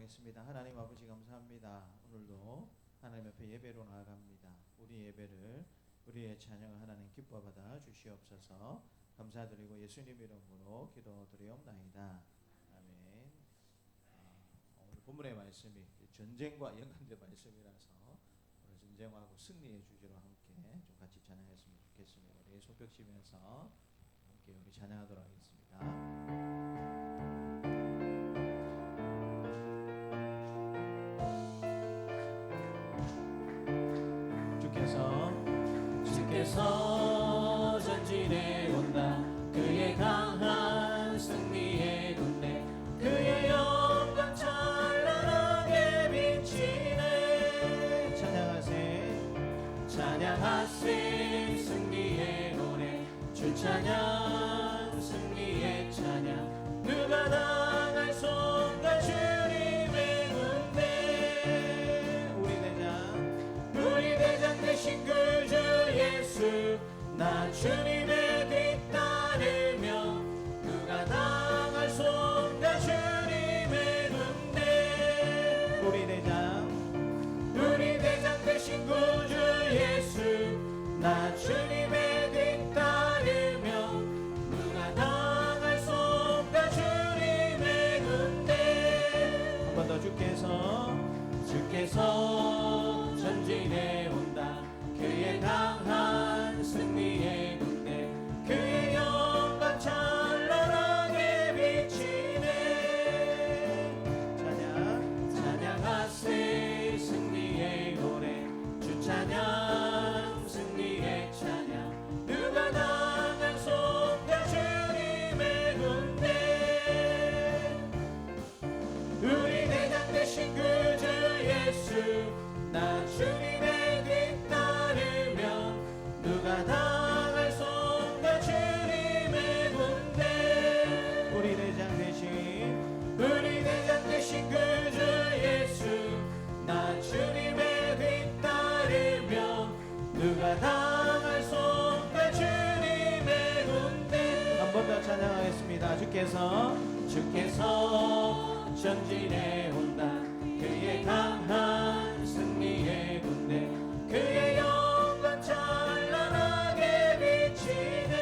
기도하겠습니다. 하나님 아버지 감사합니다. 오늘도 하나님 앞에 예배로 나아갑니다. 우리 예배를 우리의 찬양을 하나님 기뻐 받아 주시옵소서. 감사드리고 예수님 이름으로 기도드리옵나이다. 아멘. 오늘 본문의 말씀이 전쟁과 연관된 말씀이라서 오늘 전쟁하고 승리의 주제로 함께 좀 같이 찬양했으면 좋겠습니다. 우리 손뼉 치면서 함께 우리 찬양하도록 하겠습니다. 주께서 전진해 온다. 그의 강한 승리의 군대, 그의 영광 찬란하게 비치네. 찬양하세 승리의 노래, 주 찬양 승리의 찬양. 누가 당할 손과 주님의 군대, 우리 대장 되신 그주 예수, 나 주님의 뒤따르며 누가 당할 손과 주님의 군대. 우리 대장 되신 구주 예수, 나 주님의 뒤따르며 누가 당할 손과 주님의 군대. 한 번 더. 주께서 전진해 온다. 그의 강한 승리의 군대, 그의 영광 찬란하게 비치네. 찬양하세 승리의 노래, 주 찬양 승리의 찬양. 누가 당한 손과 주님의 군대, 우리 대장 되신 그주 예수, 나 주님의 뒤따르며 누가 당할 손과 주님의 군대. 우리 대장 되신 그주 예수, 나 주님의 뒤따르며 누가 당할 손과 주님의 군대. 한 번 더 찬양하겠습니다. 주께서 전진해 온다. 그의 강한 승리의 군대, 그의 영광 찬란하게 비치네.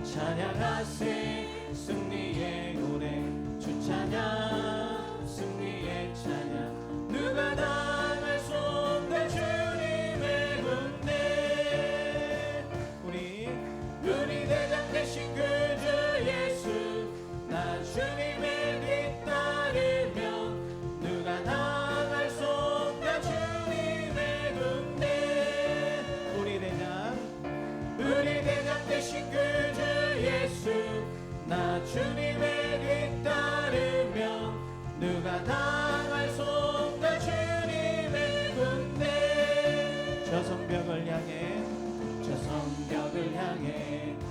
찬양하세 승리의 노래, 주 찬양 승리의 찬양. 누가 당할 손과 주님의 군대, 우리 대장 되신 그주 예수, 나 주님의 뒤따르며 누가 당할 손과 주님의 군대. 우리 대장 되신 그주 예수, 나 주님의 뒤따르며 누가 당할 손과 주님의 군대. 저 성벽을 향해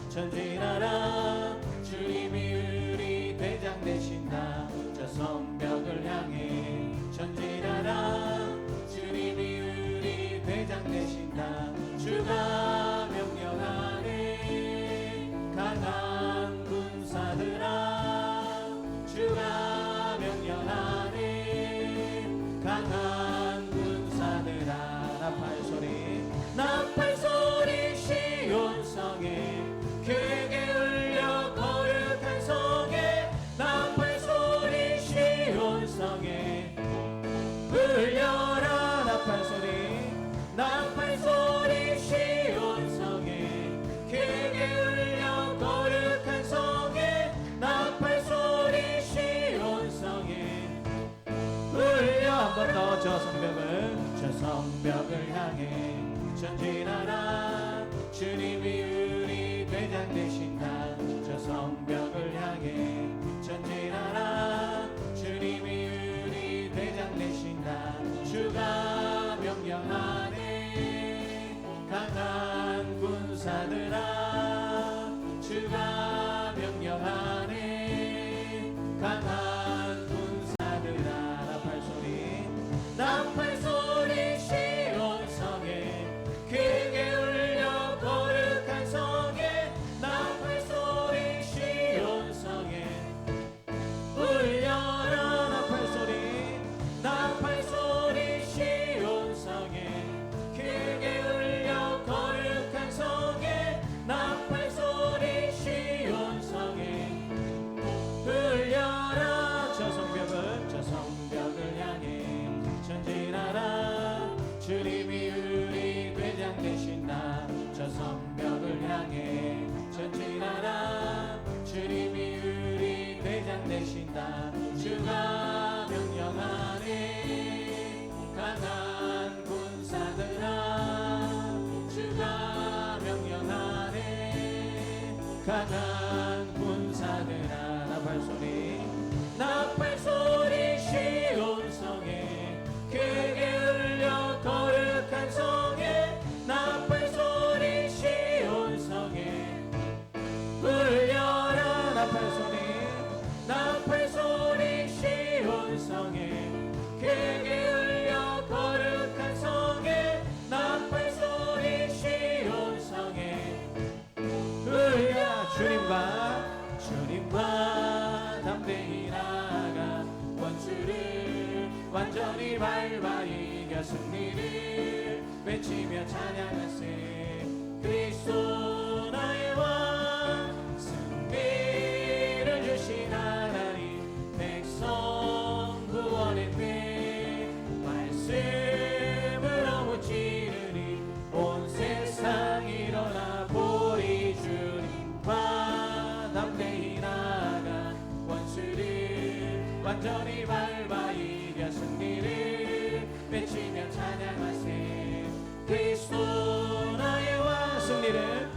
전진하라. 주님이 우리 대장 되신다. 저 성벽을 향해 전진하라. 주님이 우리 대장 되신다. 주가 명령하네. 강한 군사들아, 주가 명령하네. 강한 군사들아. 나팔 소리 시온성에 크게 울려 거룩한 성에. 나팔 소리 시온성에 울려라. 나팔 소리 시온성에 크게 울려 거룩한 성에. 나팔 소리 시온성에 울려. 한 번 더. 저 성벽을 향해 전진하라. 주님이 우리 대장 되신다. 저 성벽을 향해 전진하라. 주님이 우리 대장 되신다. 주가 명령하네. 강한 군사들아, 주가 명령하네. 강한 군사들아. 나팔 소리 시온성에 크게 울려 거룩한 성에. 나팔 소리 시온성에 울려. 강한 군사들아 나팔 소리 시온 성에 크게 울려 거룩한 성에 나팔 소리 시온 성에 울려라 나팔 소리 시온 성에 크게 울려 거룩한 성에 나팔 소리 시온 성에 울려 주님과 담대히 나가 원수를 완전히 밟아 이겨 승리를 외치며 찬양하세 그리스도 나의 왕 승리를 주신 하나님 백성 구원의 때 말씀으로 무찌르니 온 세상 일어나 보리 주님과 담대히 나가 원수를 완전히 밟아 이겨 승리를 외치며 찬양하세 그리스도 나의 왕 승리를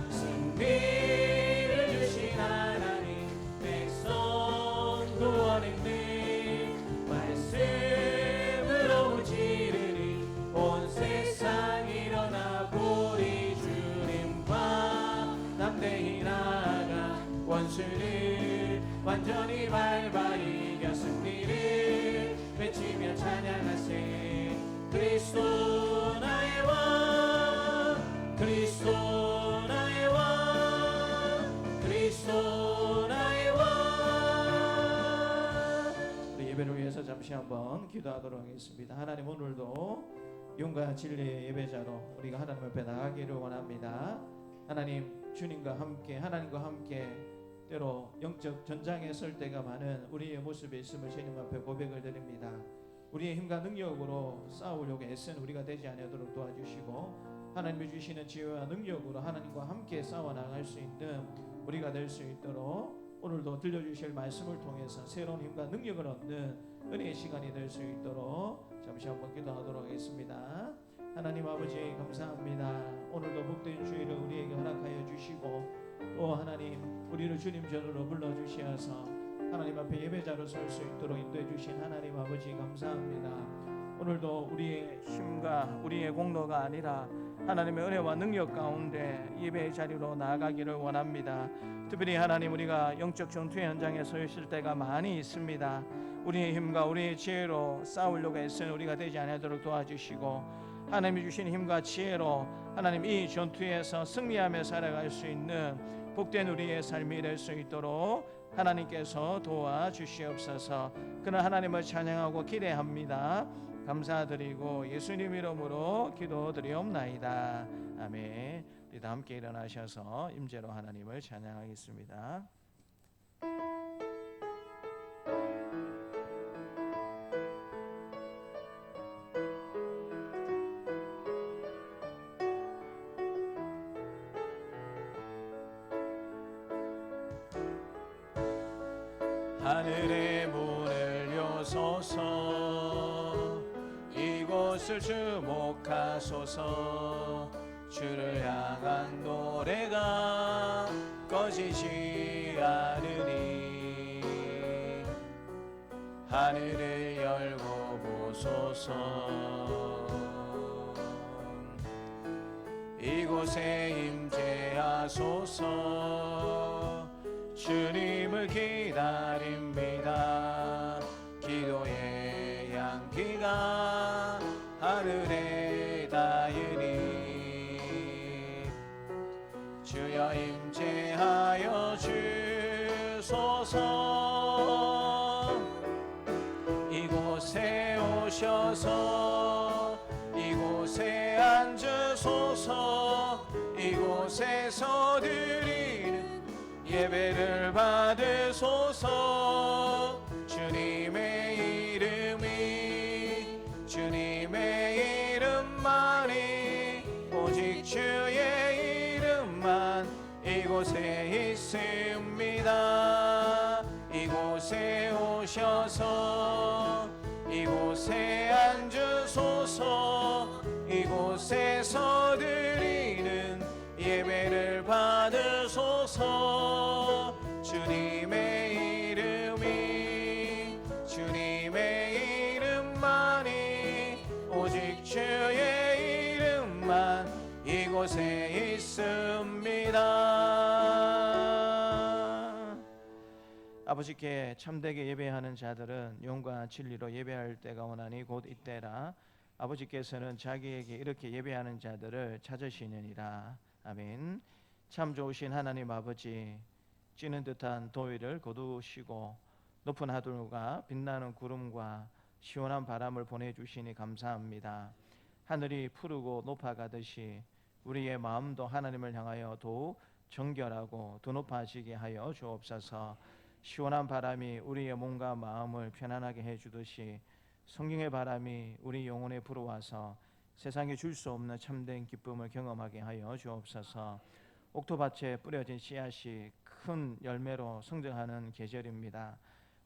주신 하나님 백성 구원의 때 말씀으로 무찌르니 온 세상 일어나 보리 주님과 담대히 나가 원수를 완전히 밟아 이겨 승리를 외치며 찬양하세 그리스도 나의 왕 그리스도 나의 왕 그리스도 나의 왕 우리 예배를 위해서 잠시 한번 기도하도록 하겠습니다. 하나님 오늘도 용과 진리의 예배자로 우리가 하나님 앞에 나가기를 원합니다. 하나님 주님과 함께 하나님과 함께 때로 영적 전장에 설 때가 많은 우리의 모습에 있음을 주님 앞에 고백을 드립니다. 우리의 힘과 능력으로 싸우려고 애쓴 우리가 되지 않도록 도와주시고 하나님이 주시는 지혜와 능력으로 하나님과 함께 싸워나갈 수 있는 우리가 될 수 있도록 오늘도 들려주실 말씀을 통해서 새로운 힘과 능력을 얻는 은혜의 시간이 될 수 있도록 잠시 한번 기도하도록 하겠습니다. 하나님 아버지 감사합니다. 오늘도 복된 주일을 우리에게 허락하여 주시고 또 하나님 우리를 주님 전으로 불러주시어서 하나님 앞에 예배자로 설 수 있도록 인도해 주신 하나님 아버지 감사합니다. 오늘도 우리의 힘과 우리의 공로가 아니라 하나님의 은혜와 능력 가운데 예배의 자리로 나아가기를 원합니다. 특별히 하나님 우리가 영적 전투의 현장에 서 있을 때가 많이 있습니다. 우리의 힘과 우리의 지혜로 싸우려고 애쓰는 우리가 되지 않도록 도와주시고 하나님이 주신 힘과 지혜로 하나님 이 전투에서 승리하며 살아갈 수 있는 복된 우리의 삶이 될 수 있도록 하나님께서 도와주시옵소서. 그는 하나님을 찬양하고 기대합니다. 감사드리고 예수님 이름으로 기도드리옵나이다. 아멘. 우리 다 함께 일어나셔서 임재로 하나님을 찬양하겠습니다. 하늘의 문을 여소서 이곳을 주목하소서 주를 향한 노래가 꺼지지 않으니 하늘을 열고 보소서 이곳에 임재하소서 주님을 기다립니다. 기도의 향기가 하늘에 닿으니 주여 임재하여 주소서 이곳에 오셔서 이곳에 앉으소서 이곳에서 드리는 예배를 받으소서 주님의 이름만이 오직 주의 이름만 이곳에 있습니다. 이곳에 오셔서 이곳에 앉으소서 이곳에 이곳에서 드리는 예배를 받으소서. 이곳에 있습니다. 아버지께 참되게 예배하는 자들은 영과 진리로 예배할 때가 오나니 곧 이때라. 아버지께서는 자기에게 이렇게 예배하는 자들을 찾으시느니라. 아멘. 참 좋으신 하나님 아버지, 찌는 듯한 더위를 거두시고 높은 하늘과 빛나는 구름과 시원한 바람을 보내주시니 감사합니다. 하늘이 푸르고 높아가듯이 우리의 마음도 하나님을 향하여 더욱 정결하고 더 높아지게 하여 주옵소서. 시원한 바람이 우리의 몸과 마음을 편안하게 해주듯이 성령의 바람이 우리 영혼에 불어와서 세상에 줄 수 없는 참된 기쁨을 경험하게 하여 주옵소서. 옥토밭에 뿌려진 씨앗이 큰 열매로 성장하는 계절입니다.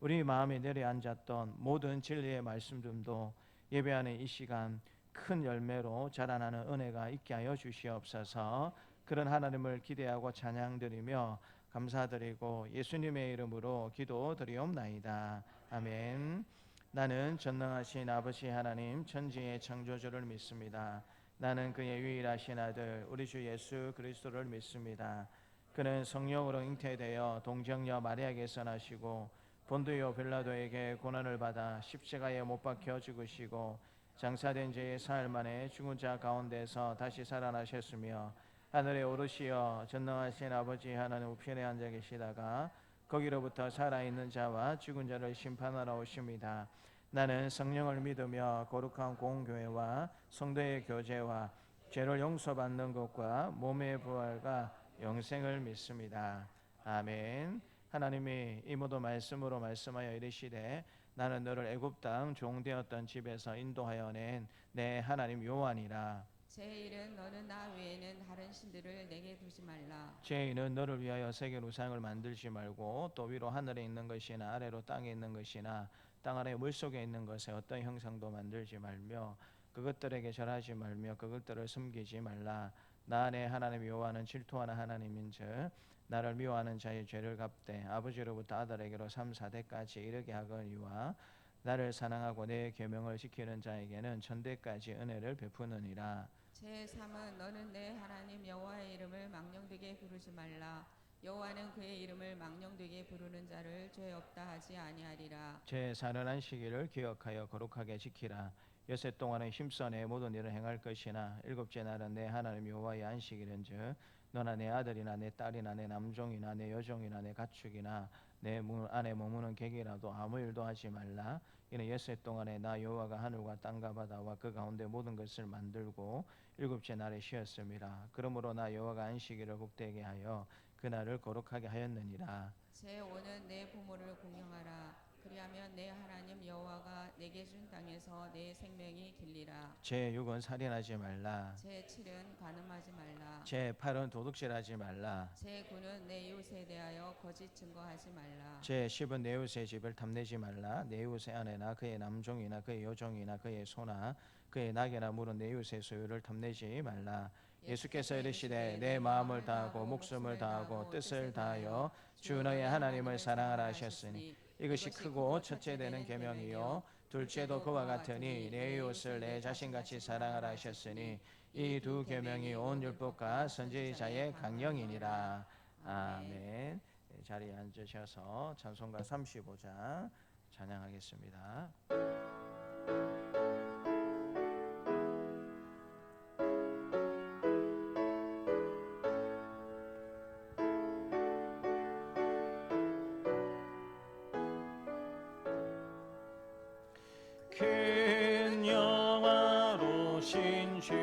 우리 마음에 내려앉았던 모든 진리의 말씀들도 예배하는 이 시간 큰 열매로 자라나는 은혜가 있게 하여 주시옵소서. 그런 하나님을 기대하고 찬양드리며 감사드리고 예수님의 이름으로 기도드리옵나이다. 아멘. 나는 전능하신 아버지 하나님 천지의 창조주를 믿습니다. 나는 그의 유일하신 아들 우리 주 예수 그리스도를 믿습니다. 그는 성령으로 잉태되어 동정녀 마리아에게서 나시고 본디오 빌라도에게 고난을 받아 십자가에 못 박혀 죽으시고 장사된 지 사흘 만에 죽은 자 가운데서 다시 살아나셨으며 하늘에 오르시어 전능하신 아버지 하나님 우편에 앉아 계시다가 거기로부터 살아있는 자와 죽은 자를 심판하러 오십니다. 나는 성령을 믿으며 거룩한 공교회와 성도의 교제와 죄를 용서받는 것과 몸의 부활과 영생을 믿습니다. 아멘. 하나님이 이 모든 말씀으로 말씀하여 이르시되 나는 너를 애굽 땅 종되었던 집에서 인도하여 낸 내 하나님 여호와니라. 제1은 너는 나 외에는 다른 신들을 내게 두지 말라. 제2는 너를 위하여 세계 우상을 만들지 말고 또 위로 하늘에 있는 것이나 아래로 땅에 있는 것이나 땅 아래 물속에 있는 것에 어떤 형상도 만들지 말며 그것들에게 절하지 말며 그것들을 숨기지 말라. 나 내 하나님 여호와는 질투하는 하나님인즉 나를 미워하는 자의 죄를 갚되 아버지로부터 아들에게로 3, 4대까지 이르게 하거니와 나를 사랑하고 내 계명을 지키는 자에게는 천대까지 은혜를 베푸느니라. 제3은 너는 내 하나님 여호와의 이름을 망령되게 부르지 말라. 여호와는 그의 이름을 망령되게 부르는 자를 죄 없다 하지 아니하리라. 제4는 안식일을 기억하여 거룩하게 지키라. 여세 동안에 힘써 내 모든 일을 행할 것이나 일곱째 날은 내 하나님 여호와의 안식일인즉 너나 내 아들이나 내 딸이나 내 남종이나 내 여종이나 내 가축이나 내 안에 머무는 객이라도 아무 일도 하지 말라. 이는 여세 동안에 나 여호와가 하늘과 땅과 바다와 그 가운데 모든 것을 만들고 일곱째 날에 쉬었음이라. 그러므로 나 여호와가 안식일을 복되게 하여 그날을 거룩하게 하였느니라. 제5는 내 부모를 공경하라. 그리하면 내 하나님 여호와가 내게 준 땅에서 내 생명이 길리라. 제6은 살인하지 말라. 제7은 간음하지 말라. 제8은 도둑질하지 말라. 제9는 내 이웃에 대하여 거짓 증거하지 말라. 제10은 내 이웃의 집을 탐내지 말라. 내 이웃의 아내나 그의 남종이나 그의 여종이나 그의 소나 그의 낙이나 물은 내 이웃의 소유를 탐내지 말라. 예수께서 이르시되 내 마음을 다하고 목숨을 다하고 뜻을 다하여 주 너의 하나님을 사랑하라 하셨으니 이것이 크고 첫째 되는 계명이요 둘째도 그와 같으니 내 이웃을 내 자신같이 사랑하라 하셨으니 이 두 계명이 온 율법과 선지자의 강령이니라. 아멘. 자리에 앉으셔서 찬송가 35장 찬양하겠습니다. 큰 영화로신 주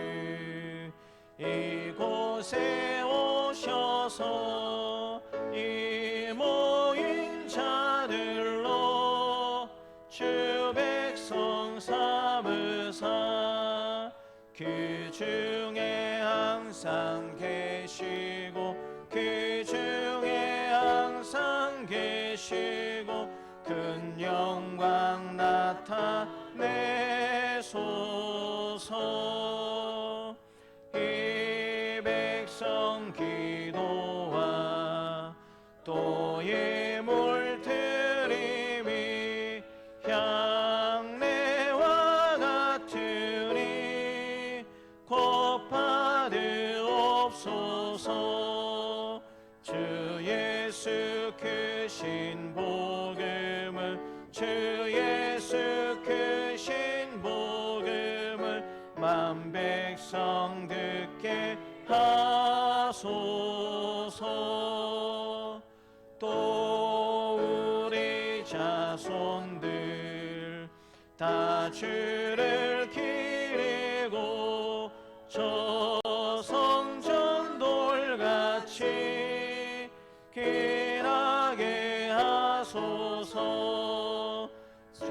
이곳에 오셔서 이 모인 자들로 주 백성 삼으사 그 중에 항상 계시고 그 중에 항상 계시고 큰 영광 나타내소서. 이 백성 기도와 또 예물 드림이 향내와 같으니 곧 받으 주옵소서. 주 예수 크신 복음을 주 예수 크신 복음을 만 백성 듣게 하소서. 또 우리 자손들 다 주를 기리고 저 성전 돌같이 길하게 하소서. 주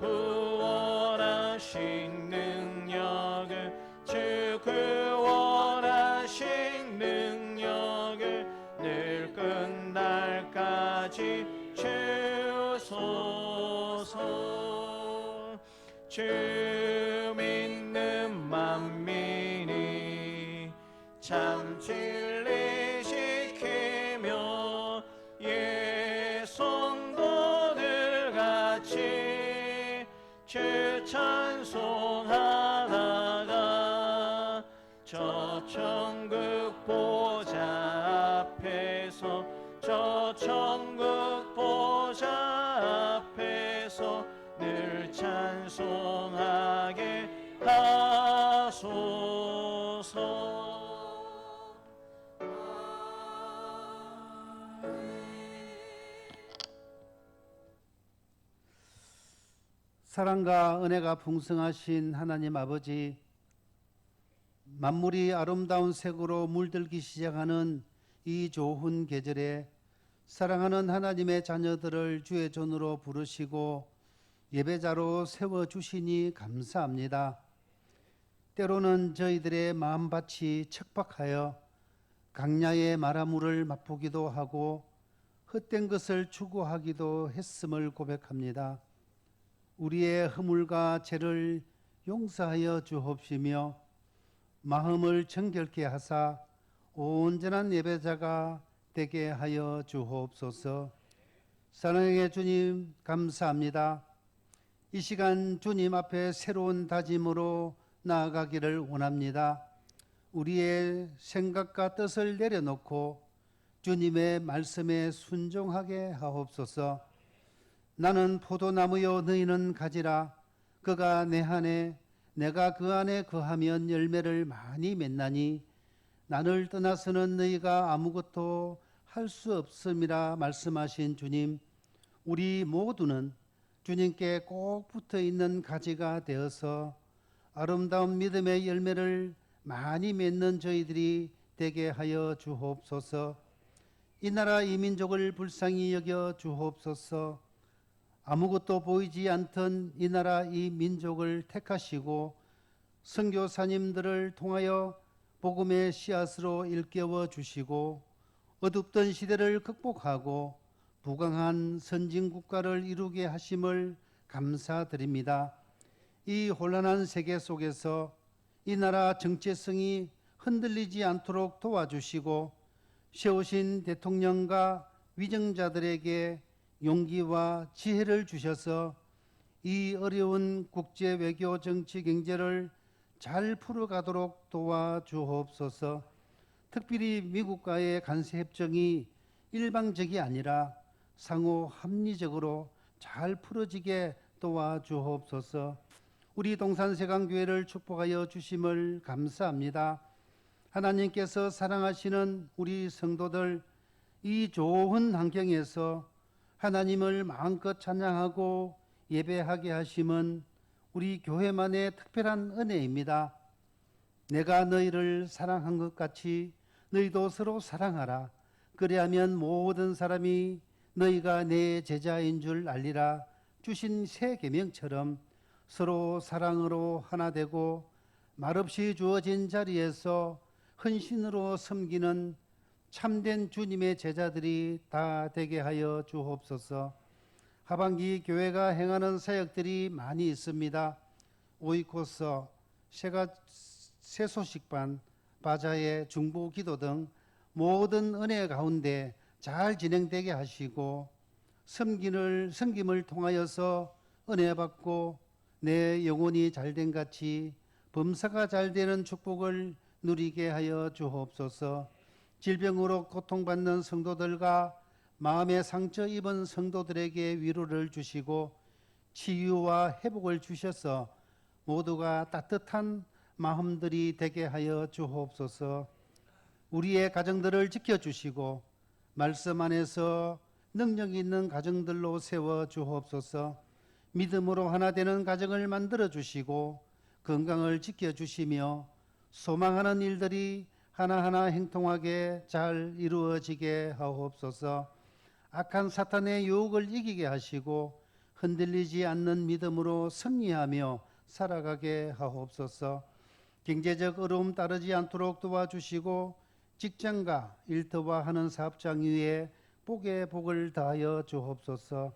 구원하신 능력을 주 구원하신 능력을 늘 끝날까지 주소서. 주 믿는 만민이 참 진리 지키며 예 성도들 같이 주 찬송하다가 저 천국 보좌 앞에서 저 천국 보좌 앞에서 늘 찬송하게 하소서. 사랑과 은혜가 풍성하신 하나님 아버지, 만물이 아름다운 색으로 물들기 시작하는 이 좋은 계절에 사랑하는 하나님의 자녀들을 주의 존으로 부르시고 예배자로 세워주시니 감사합니다. 때로는 저희들의 마음밭이 척박하여 강야의 마라물을 맛보기도 하고 헛된 것을 추구하기도 했음을 고백합니다. 우리의 허물과 죄를 용서하여 주옵시며 마음을 정결케 하사 온전한 예배자가 되게 하여 주옵소서. 사랑의 주님 감사합니다. 이 시간 주님 앞에 새로운 다짐으로 나아가기를 원합니다. 우리의 생각과 뜻을 내려놓고 주님의 말씀에 순종하게 하옵소서. 나는 포도나무요 너희는 가지라. 그가 내 안에 내가 그 안에 거하면 열매를 많이 맺나니 나를 떠나서는 너희가 아무것도 할 수 없음이라 말씀하신 주님, 우리 모두는 주님께 꼭 붙어 있는 가지가 되어서 아름다운 믿음의 열매를 많이 맺는 저희들이 되게 하여 주옵소서. 이 나라 이 민족을 불쌍히 여겨 주옵소서. 아무것도 보이지 않던 이 나라 이 민족을 택하시고 선교사님들을 통하여 복음의 씨앗으로 일깨워 주시고 어둡던 시대를 극복하고 부강한 선진국가를 이루게 하심을 감사드립니다. 이 혼란한 세계 속에서 이 나라 정체성이 흔들리지 않도록 도와주시고 세우신 대통령과 위정자들에게 용기와 지혜를 주셔서 이 어려운 국제 외교 정치 경제를 잘 풀어가도록 도와주옵소서. 특별히 미국과의 관세협정이 일방적이 아니라 상호 합리적으로 잘 풀어지게 도와주옵소서. 우리 동산세강교회를 축복하여 주심을 감사합니다. 하나님께서 사랑하시는 우리 성도들, 이 좋은 환경에서 하나님을 마음껏 찬양하고 예배하게 하심은 우리 교회만의 특별한 은혜입니다. 내가 너희를 사랑한 것 같이 너희도 서로 사랑하라. 그리하면 모든 사람이 너희가 내 제자인 줄 알리라. 주신 새 계명처럼 서로 사랑으로 하나 되고 말없이 주어진 자리에서 헌신으로 섬기는 참된 주님의 제자들이 다 되게 하여 주옵소서. 하반기 교회가 행하는 사역들이 많이 있습니다. 오이코스, 새소식반, 바자회, 중보기도 등 모든 은혜 가운데 잘 진행되게 하시고 섬김을 통하여서 은혜 받고 내 영혼이 잘된 같이 범사가 잘 되는 축복을 누리게 하여 주옵소서. 질병으로 고통받는 성도들과 마음의 상처 입은 성도들에게 위로를 주시고 치유와 회복을 주셔서 모두가 따뜻한 마음들이 되게 하여 주옵소서. 우리의 가정들을 지켜주시고 말씀 안에서 능력 있는 가정들로 세워 주옵소서. 믿음으로 하나 되는 가정을 만들어 주시고 건강을 지켜주시며 소망하는 일들이 하나하나 행통하게 잘 이루어지게 하옵소서. 악한 사탄의 유혹을 이기게 하시고 흔들리지 않는 믿음으로 승리하며 살아가게 하옵소서. 경제적 어려움 따르지 않도록 도와주시고 직장과 일터와 하는 사업장 위에 복에 복을 다하여 주옵소서.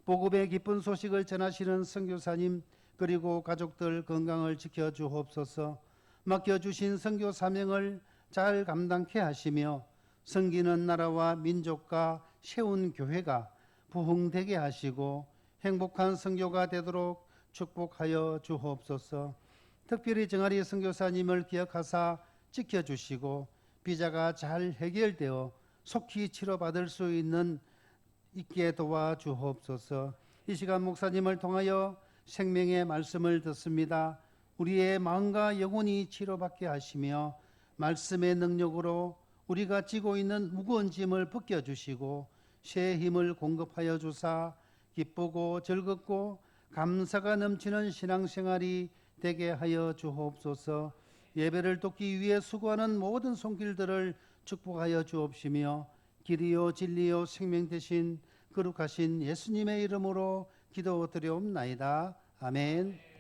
복음의 기쁜 소식을 전하시는 선교사님 그리고 가족들 건강을 지켜 주옵소서. 맡겨주신 선교 사명을 잘 감당케 하시며 섬기는 나라와 민족과 세운 교회가 부흥되게 하시고 행복한 선교가 되도록 축복하여 주옵소서. 특별히 정아리 선교사님을 기억하사 지켜주시고 비자가 잘 해결되어 속히 치료받을 수 있게 도와주옵소서. 이 시간 목사님을 통하여 생명의 말씀을 듣습니다. 우리의 마음과 영혼이 치료받게 하시며 말씀의 능력으로 우리가 지고 있는 무거운 짐을 벗겨주시고 새 힘을 공급하여 주사 기쁘고 즐겁고 감사가 넘치는 신앙생활이 되게 하여 주옵소서. 예배를 돕기 위해 수고하는 모든 손길들을 축복하여 주옵시며 길이요 진리요 생명 되신 거룩하신 예수님의 이름으로 기도드리옵나이다. 아멘.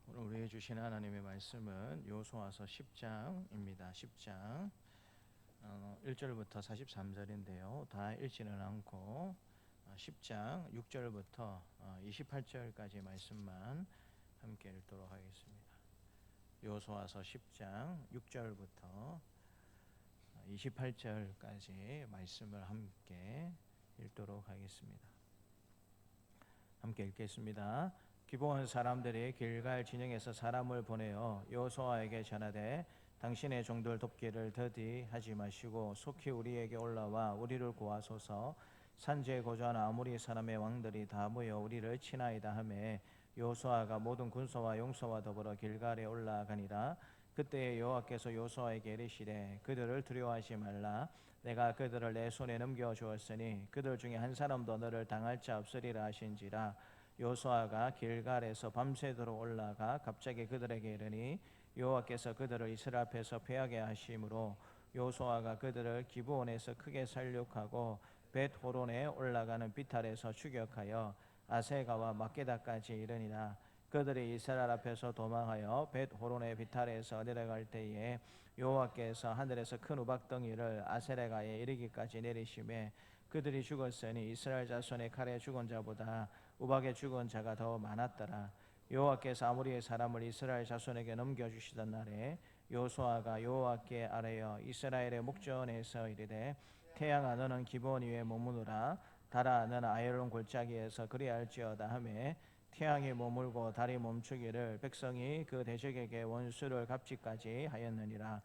오늘 우리에게 주신 하나님의 말씀은 여호수아서 10장입니다. 10장 1절부터 43절인데요. 다 읽지는 않고 10장 6절부터 28절까지 말씀만 함께 읽도록 하겠습니다. 여호수아서 10장 6절부터 28절까지 말씀을 함께 읽도록 하겠습니다. 함께 읽겠습니다. 기브온 사람들이 길갈 진영에서 사람을 보내어 여호수아에게 전하되 당신의 종들 돕기를 더디하지 마시고 속히 우리에게 올라와 우리를 구하소서. 산지에 거주하는 아모리 사람의 왕들이 다 모여 우리를 치나이다 하매 여호수아가 모든 군사와 용사와 더불어 길갈에 올라가니라. 그때 여호와께서 여호수아에게 이르시되 그들을 두려워하지 말라. 내가 그들을 내 손에 넘겨 주었으니 그들 중에 한 사람도 너를 당할 자 없으리라 하신지라. 여호수아가 길갈에서 밤새도록 올라가 갑자기 그들에게 이르니 여호와께서 그들을 이스라엘 앞에서 패하게 하심으로 여호수아가 그들을 기브온에서 크게 살육하고 벳호론에 올라가는 비탈에서 추격하여 아세가와 막게다까지 이르니라. 그들이 이스라엘 앞에서 도망하여 벳호론의 비탈에서 내려갈 때에 여호와께서 하늘에서 큰 우박덩이를 아세레가에 이르기까지 내리심에 그들이 죽었으니 이스라엘 자손의 칼에 죽은 자보다 우박에 죽은 자가 더 많았더라. 여호와께서 아모리의 사람을 이스라엘 자손에게 넘겨주시던 날에 여호수아가 여호와께 아뢰어 이스라엘의 목전에서 이르되 태양아 너는 기브온 위에 머무르라. 달아 너는 아얄론 골짜기에서 그리할지어다 하매 태양이 머물고 달이 멈추기를 백성이 그 대적에게 원수를 갚지까지 하였느니라.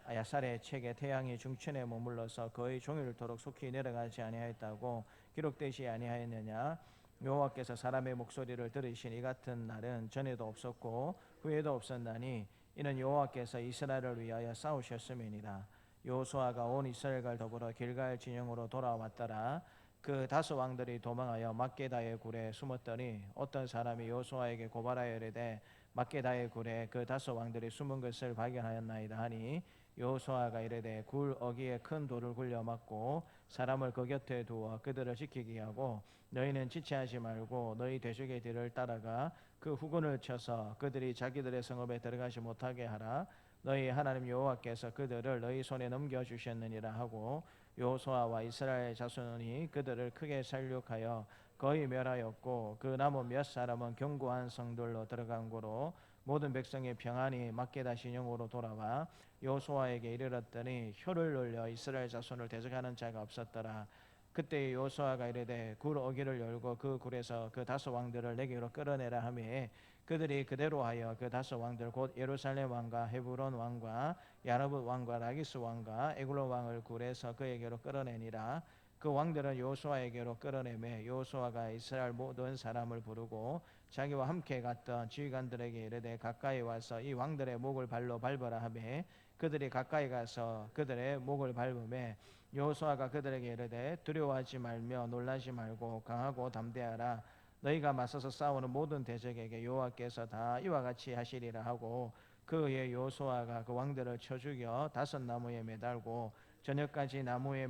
야살의 책에 태양이 중천에 머물러서 거의 종일토록 속히 내려가지 아니하였다고 기록되지 아니하였느냐. 여호와께서 사람의 목소리를 들으신 이 같은 날은 전에도 없었고 후에도 없었나니 이는 여호와께서 이스라엘을 위하여 싸우셨음이니라. 여호수아가 온 이스라엘과 더불어 길갈 진영으로 돌아왔더라. 그 다섯 왕들이 도망하여 막게다의 굴에 숨었더니 어떤 사람이 여호수아에게 고발하여 이르되 막게다의 굴에 그 다섯 왕들이 숨은 것을 발견하였나이다 하니 여호수아가 이르되 굴 어귀에 큰 돌을 굴려 막고 사람을 그 곁에 두어 그들을 지키게 하고 너희는 지체하지 말고 너희 대적의 뒤를 따라가 그 후군을 쳐서 그들이 자기들의 성읍에 들어가지 못하게 하라. 너희 하나님 여호와께서 그들을 너희 손에 넘겨주셨느니라 하고 여호수아와 이스라엘 자손이 그들을 크게 살육하여 거의 멸하였고 그 남은 몇 사람은 견고한 성들로 들어간 고로 모든 백성의 평안이 막게다 진영으로 돌아와 여호수아에게 이르렀더니 혀를 놀려 이스라엘 자손을 대적하는 자가 없었더라. 그때 여호수아가 이르되 굴 어기를 열고 그 굴에서 그 다섯 왕들을 내게로 끌어내라 하매 그들이 그대로 하여 그 다섯 왕들 곧 예루살렘 왕과 헤브론 왕과 야르뭇 왕과 라기스 왕과 에글론 왕을 굴에서 그에게로 끌어내니라. 그 왕들은 여호수아에게로 끌어내매 여호수아가 이스라엘 모든 사람을 부르고 자기와 함께 갔던 지휘관들에게 이르되 가까이 와서 이 왕들의 목을 발로 밟으라 하매 그들이 가까이 가서 그들의 목을 밟으매 여호수아가 그들에게 이르되 두려워하지 말며 놀라지 말고 강하고 담대하라. 너희가 맞서서 싸우는 모든 대적에게 여호와께서 다 이와 같이 하시리라 하고 그의 여호수아가 그 왕들을 쳐 죽여 다섯 나무에 매달고 저녁까지 나무에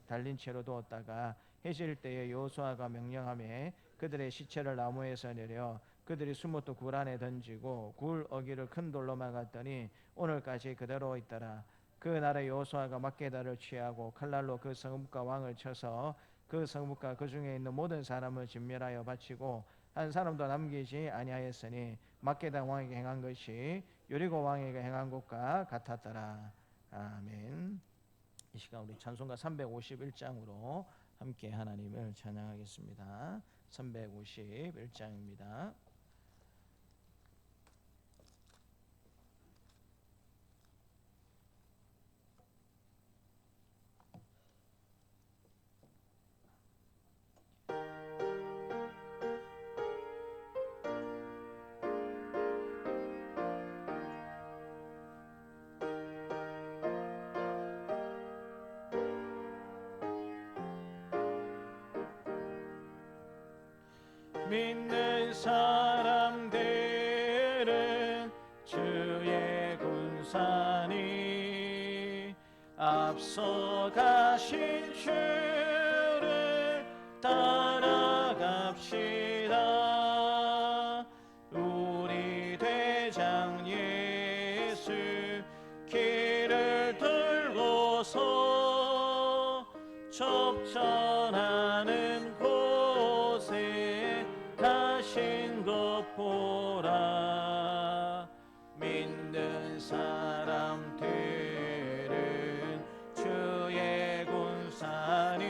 달린 채로 두었다가 해질 때에 여호수아가 명령하며 그들의 시체를 나무에서 내려 그들이 숨었던 굴 안에 던지고 굴 어기를 큰 돌로 막았더니 오늘까지 그대로 있더라. 그 날에 여호수아가 막게다를 취하고 칼날로 그 성읍과 왕을 쳐서 그 성읍과 그 중에 있는 모든 사람을 진멸하여 바치고 한 사람도 남기지 아니하였으니 막게다 왕에게 행한 것이 여리고 왕에게 행한 것과 같았더라. 아멘. 이 시간 우리 찬송가 351장으로 함께 하나님을 찬양하겠습니다. 351장입니다. 믿는 사람들은 주의 군사니 앞서가신 주를 따라갑시다. 우리 대장 예수 길을 들고서 접전하는 곳에 가신 것 보라. 믿는 사람들은 주의 군사니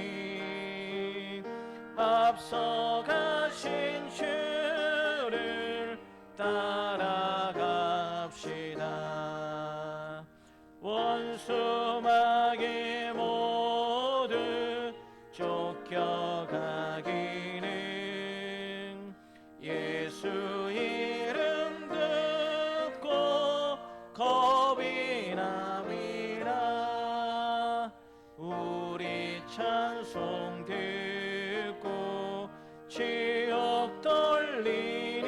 앞서가신 주를 따라갑시다. 원수 마귀 모두 쫓겨가기는 예수 이름 듣고 겁이 남이라. 우리 찬송 듣고 지옥 떨리니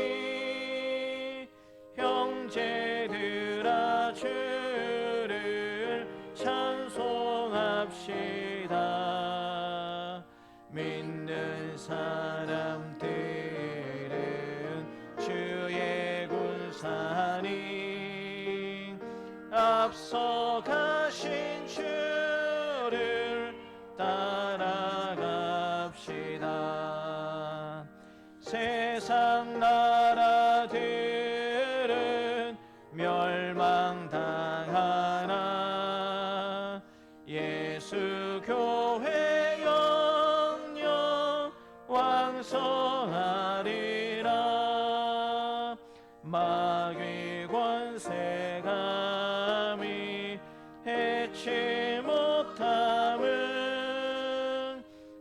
형제들아 주를 찬송합시다. 믿는 사람들은 주의 군사니 앞서가신 주를 따라갑시다. 세상 나라들은 멸망당하나 예수 교회 영영 왕성하리라. 마귀 권세감이 해치 못함은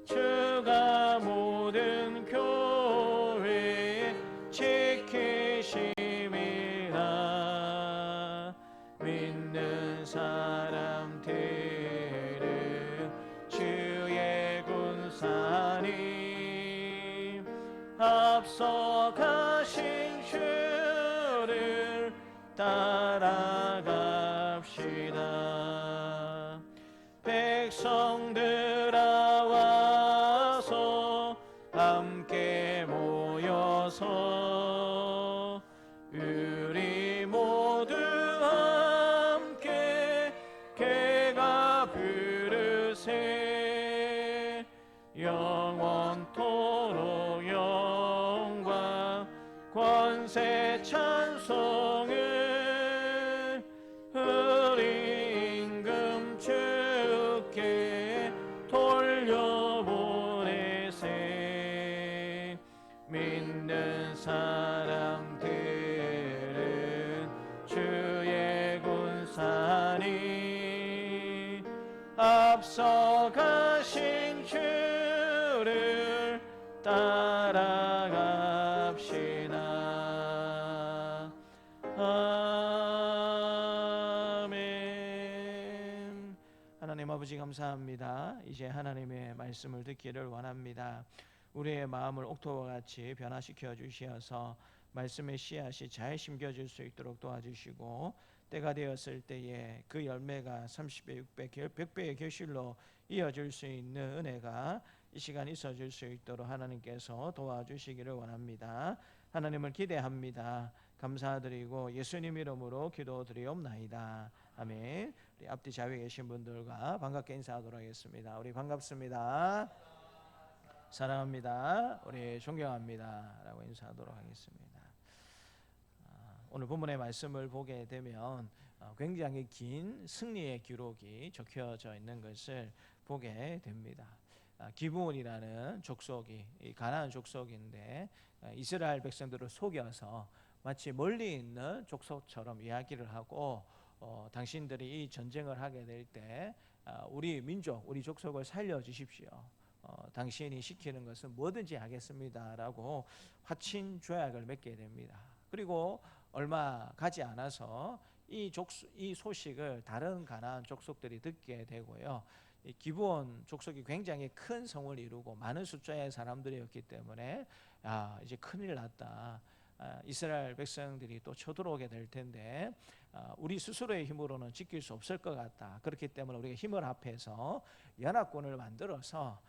주가 모든 교회 지키심이라. 믿는 사람들은 주의 군사니 앞서가신 주를 따라갑시다. 백성들아 와서 함께 모여서 우리 모두 함께 개가 부르세 영원토록 권세 찬송을 우리 임금 주께 돌려보내세. 믿는 사람들은 주의 군사니 앞서가신 주를 따라갑시다. 아멘. 하나님 아버지 감사합니다. 이제 하나님의 말씀을 듣기를 원합니다. 우리의 마음을 옥토와 같이 변화시켜 주시어서 말씀의 씨앗이 잘 심겨질 수 있도록 도와주시고 때가 되었을 때에 그 열매가 30배, 6배, 100배의 결실로 이어질 수 있는 은혜가 이 시간 있어질 수 있도록 하나님께서 도와주시기를 원합니다. 하나님을 기대합니다. 감사드리고 예수님 이름으로 기도드리옵나이다. 아멘. 우리 앞뒤 좌우에 계신 분들과 반갑게 인사하도록 하겠습니다. 우리 반갑습니다. 사랑합니다. 우리 존경합니다. 라고 인사하도록 하겠습니다. 오늘 본문의 말씀을 보게 되면 굉장히 긴 승리의 기록이 적혀져 있는 것을 보게 됩니다. 기브온이라는 족속이 가나안 족속인데 이스라엘 백성들을 속여서 마치 멀리 있는 족속처럼 이야기를 하고 당신들이 이 전쟁을 하게 될 때 우리 민족, 우리 족속을 살려주십시오. 당신이 시키는 것은 뭐든지 하겠습니다라고 화친 조약을 맺게 됩니다. 그리고 얼마 가지 않아서 이 소식을 다른 가나안 족속들이 듣게 되고요. 이 기브온 족속이 굉장히 큰 성을 이루고 많은 숫자의 사람들이었기 때문에 이제 큰일 났다. 이스라엘 백성들이 또 쳐들어오게 될 텐데 우리 스스로의 힘으로는 지킬 수 없을 것 같다. 그렇기 때문에 우리가 힘을 합해서 연합군을 만들어서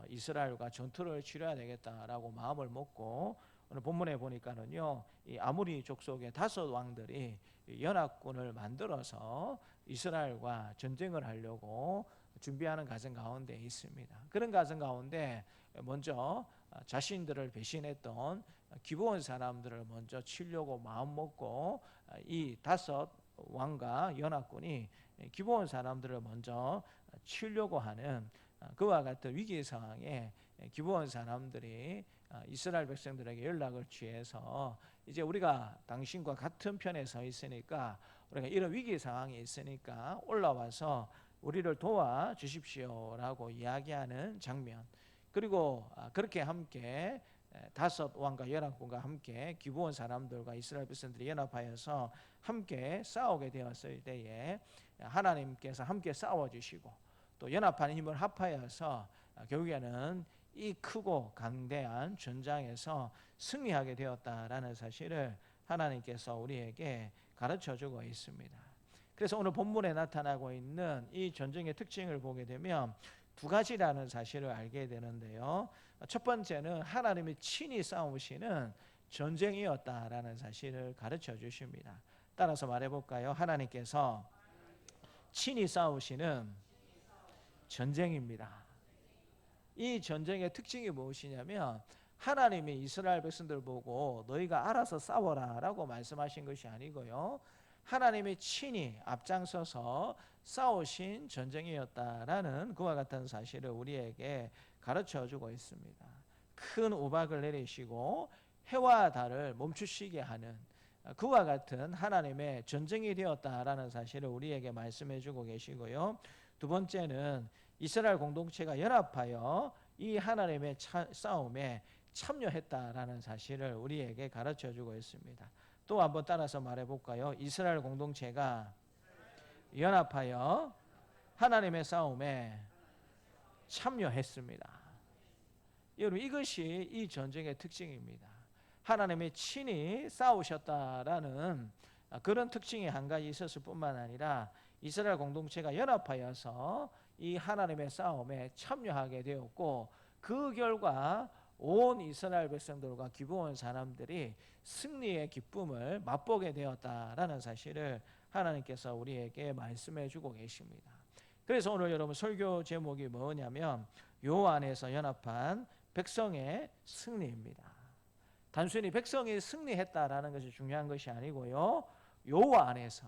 이스라엘과 전투를 치러야 되겠다라고 마음을 먹고 오늘 본문에 보니까는요, 이 아모리 족속의 5 왕들이 연합군을 만들어서 이스라엘과 전쟁을 하려고 준비하는 과정 가운데 있습니다. 그런 과정 가운데 먼저 자신들을 배신했던 기브온 사람들을 먼저 치려고 마음 먹고 이 5 왕과 연합군이 기브온 사람들을 먼저 치려고 하는 그와 같은 위기 상황에 기브온 사람들이 이스라엘 백성들에게 연락을 취해서 이제 우리가 당신과 같은 편에 서 있으니까 우리가 이런 위기 상황이 있으니까 올라와서 우리를 도와 주십시오라고 이야기하는 장면. 그리고 그렇게 함께 5 왕과 연합군과 함께 기브온 사람들과 이스라엘 백성들이 연합하여서 함께 싸우게 되었을 때에 하나님께서 함께 싸워주시고 또 연합한 힘을 합하여서 결국에는 이 크고 강대한 전장에서 승리하게 되었다라는 사실을 하나님께서 우리에게 가르쳐주고 있습니다. 그래서 오늘 본문에 나타나고 있는 이 전쟁의 특징을 보게 되면 2 가지라는 사실을 알게 되는데요. 첫 번째는 하나님이 친히 싸우시는 전쟁이었다라는 사실을 가르쳐 주십니다. 따라서 말해볼까요? 하나님께서 친히 싸우시는 전쟁입니다. 이 전쟁의 특징이 무엇이냐면 하나님이 이스라엘 백성들 보고 너희가 알아서 싸워라 라고 말씀하신 것이 아니고요, 하나님이 친히 앞장서서 싸우신 전쟁이었다라는 그와 같은 사실을 우리에게 가르쳐주고 있습니다. 큰 우박을 내리시고 해와 달을 멈추시게 하는 그와 같은 하나님의 전쟁이 되었다라는 사실을 우리에게 말씀해주고 계시고요. 2 번째는 이스라엘 공동체가 연합하여 이 하나님의 싸움에 참여했다라는 사실을 우리에게 가르쳐주고 있습니다. 또 한번 따라서 말해볼까요? 이스라엘 공동체가 연합하여 하나님의 싸움에 참여했습니다. 여러분, 이것이 이 전쟁의 특징입니다. 하나님이 친히 싸우셨다라는 그런 특징이 한 가지 있었을 뿐만 아니라 이스라엘 공동체가 연합하여서 이 하나님의 싸움에 참여하게 되었고 그 결과 온 이스라엘 백성들과 기브온 사람들이 승리의 기쁨을 맛보게 되었다라는 사실을 하나님께서 우리에게 말씀해 주고 계십니다. 그래서 오늘 여러분 설교 제목이 뭐냐면 요 안에서 연합한 백성의 승리입니다. 단순히 백성이 승리했다라는 것이 중요한 것이 아니고요. 여호와 안에서,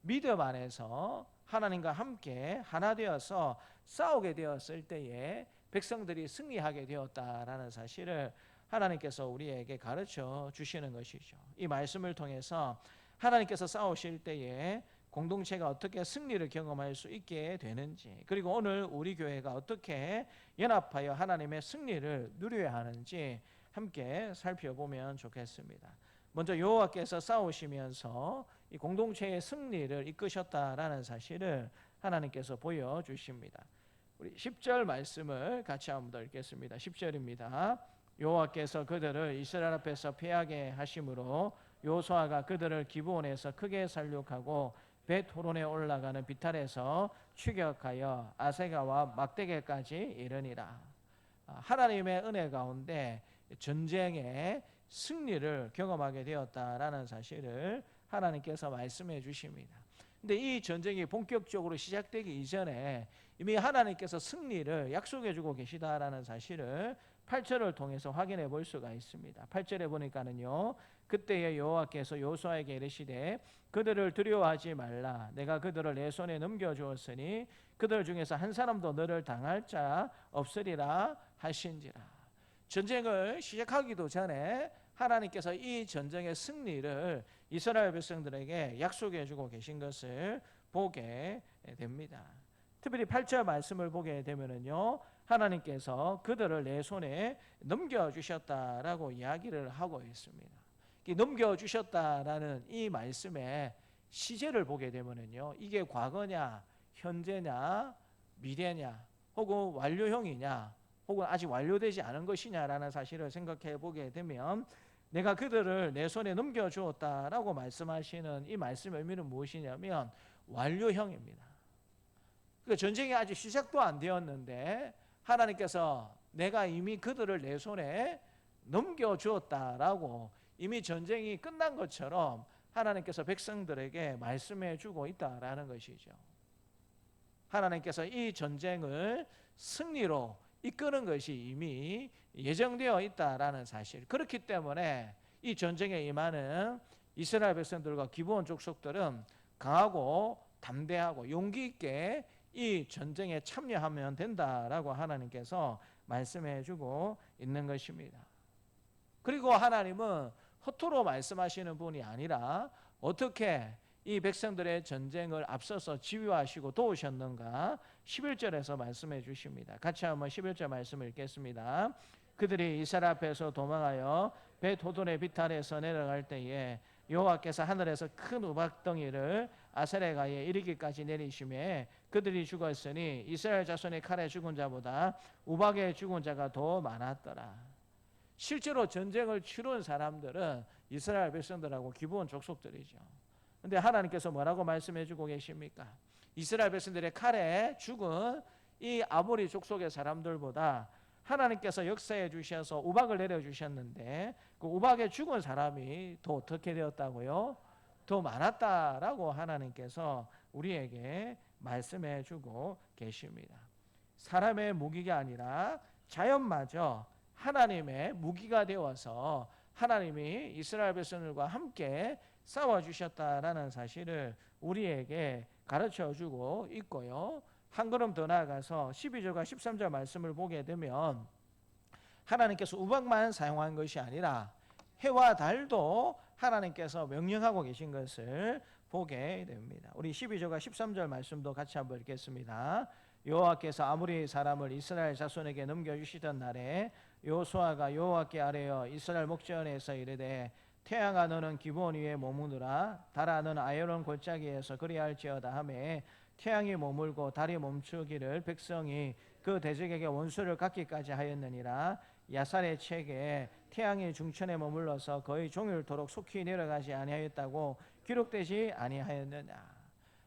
믿음 안에서 하나님과 함께 하나 되어서 싸우게 되었을 때에 백성들이 승리하게 되었다라는 사실을 하나님께서 우리에게 가르쳐 주시는 것이죠. 이 말씀을 통해서 하나님께서 싸우실 때에 공동체가 어떻게 승리를 경험할 수 있게 되는지, 그리고 오늘 우리 교회가 어떻게 연합하여 하나님의 승리를 누려야 하는지 함께 살펴보면 좋겠습니다. 먼저 여호와께서 싸우시면서 이 공동체의 승리를 이끄셨다라는 사실을 하나님께서 보여주십니다. 우리 10절 말씀을 같이 한번 더 읽겠습니다. 10절입니다. 여호와께서 그들을 이스라엘 앞에서 패하게 하심으로 여호수아가 그들을 기브온에서 크게 살육하고 벳호론에 올라가는 비탈에서 추격하여 아세가와 막대게까지 이르니라. 하나님의 은혜 가운데 전쟁의 승리를 경험하게 되었다라는 사실을 하나님께서 말씀해 주십니다. 근데 이 전쟁이 본격적으로 시작되기 이전에 이미 하나님께서 승리를 약속해 주고 계시다라는 사실을 8절을 통해서 확인해 볼 수가 있습니다. 8절에 보니까는요. 그때에 여호와께서 여호수아에게 이르시되 그들을 두려워하지 말라. 내가 그들을 내 손에 넘겨주었으니 그들 중에서 한 사람도 너를 당할 자 없으리라 하신지라. 전쟁을 시작하기도 전에 하나님께서 이 전쟁의 승리를 이스라엘 백성들에게 약속해 주고 계신 것을 보게 됩니다. 특별히 8절 말씀을 보게 되면은요. 하나님께서 그들을 내 손에 넘겨주셨다라고 이야기를 하고 있습니다. 넘겨주셨다라는 이 말씀의 시제를 보게 되면은요. 이게 과거냐, 현재냐, 미래냐, 혹은 완료형이냐, 혹은 아직 완료되지 않은 것이냐라는 사실을 생각해 보게 되면 내가 그들을 내 손에 넘겨주었다라고 말씀하시는 이 말씀의 의미는 무엇이냐면 완료형입니다. 그러니까 전쟁이 아직 시작도 안 되었는데 하나님께서 내가 이미 그들을 내 손에 넘겨주었다라고 이미 전쟁이 끝난 것처럼 하나님께서 백성들에게 말씀해 주고 있다라는 것이죠. 하나님께서 이 전쟁을 승리로 이끄는 것이 이미 예정되어 있다라는 사실. 그렇기 때문에 이 전쟁에 임하는 이스라엘 백성들과 기브온 족속들은 강하고 담대하고 용기 있게 이 전쟁에 참여하면 된다라고 하나님께서 말씀해 주고 있는 것입니다. 그리고 하나님은 허투루 말씀하시는 분이 아니라 어떻게 이 백성들의 전쟁을 앞서서 지휘하시고 도우셨는가 11절에서 말씀해 주십니다. 같이 한번 11절 말씀을 읽겠습니다. 그들이 이스라엘 앞에서 도망하여 벳호돈의 비탈에서 내려갈 때에 여호와께서 하늘에서 큰 우박덩이를 아사레가에 이르기까지 내리시매 그들이 죽었으니 이스라엘 자손의 칼에 죽은 자보다 우박에 죽은 자가 더 많았더라. 실제로 전쟁을 치룬 사람들은 이스라엘 백성들하고 기브온 족속들이죠. 근데 하나님께서 뭐라고 말씀해 주고 계십니까? 이스라엘 백성들의 칼에 죽은 이 아모리 족속의 사람들보다 하나님께서 역사해 주셔서 우박을 내려 주셨는데 그 우박에 죽은 사람이 더 어떻게 되었다고요? 더 많았다라고 하나님께서 우리에게 말씀해 주고 계십니다. 사람의 무기가 아니라 자연마저 하나님의 무기가 되어서 하나님이 이스라엘 백성들과 함께 싸워주셨다라는 사실을 우리에게 가르쳐주고 있고요. 한 걸음 더 나아가서 12절과 13절 말씀을 보게 되면 하나님께서 우박만 사용한 것이 아니라 해와 달도 하나님께서 명령하고 계신 것을 보게 됩니다. 우리 12절과 13절 말씀도 같이 한번 읽겠습니다. 여호와께서 아모리 사람을 이스라엘 자손에게 넘겨주시던 날에 여호수아가 여호와께 아뢰어 이스라엘 목전에서 이르되 태양아 너는 기브온 위에 머무느라 달아 너는 아열론 골짜기에서 그리할지어다 하매 태양이 머물고 달이 멈추기를 백성이 그 대적에게 원수를 갖기까지 하였느니라. 야살의 책에 태양이 중천에 머물러서 거의 종일토록 속히 내려가지 아니하였다고 기록되지 아니하였느냐.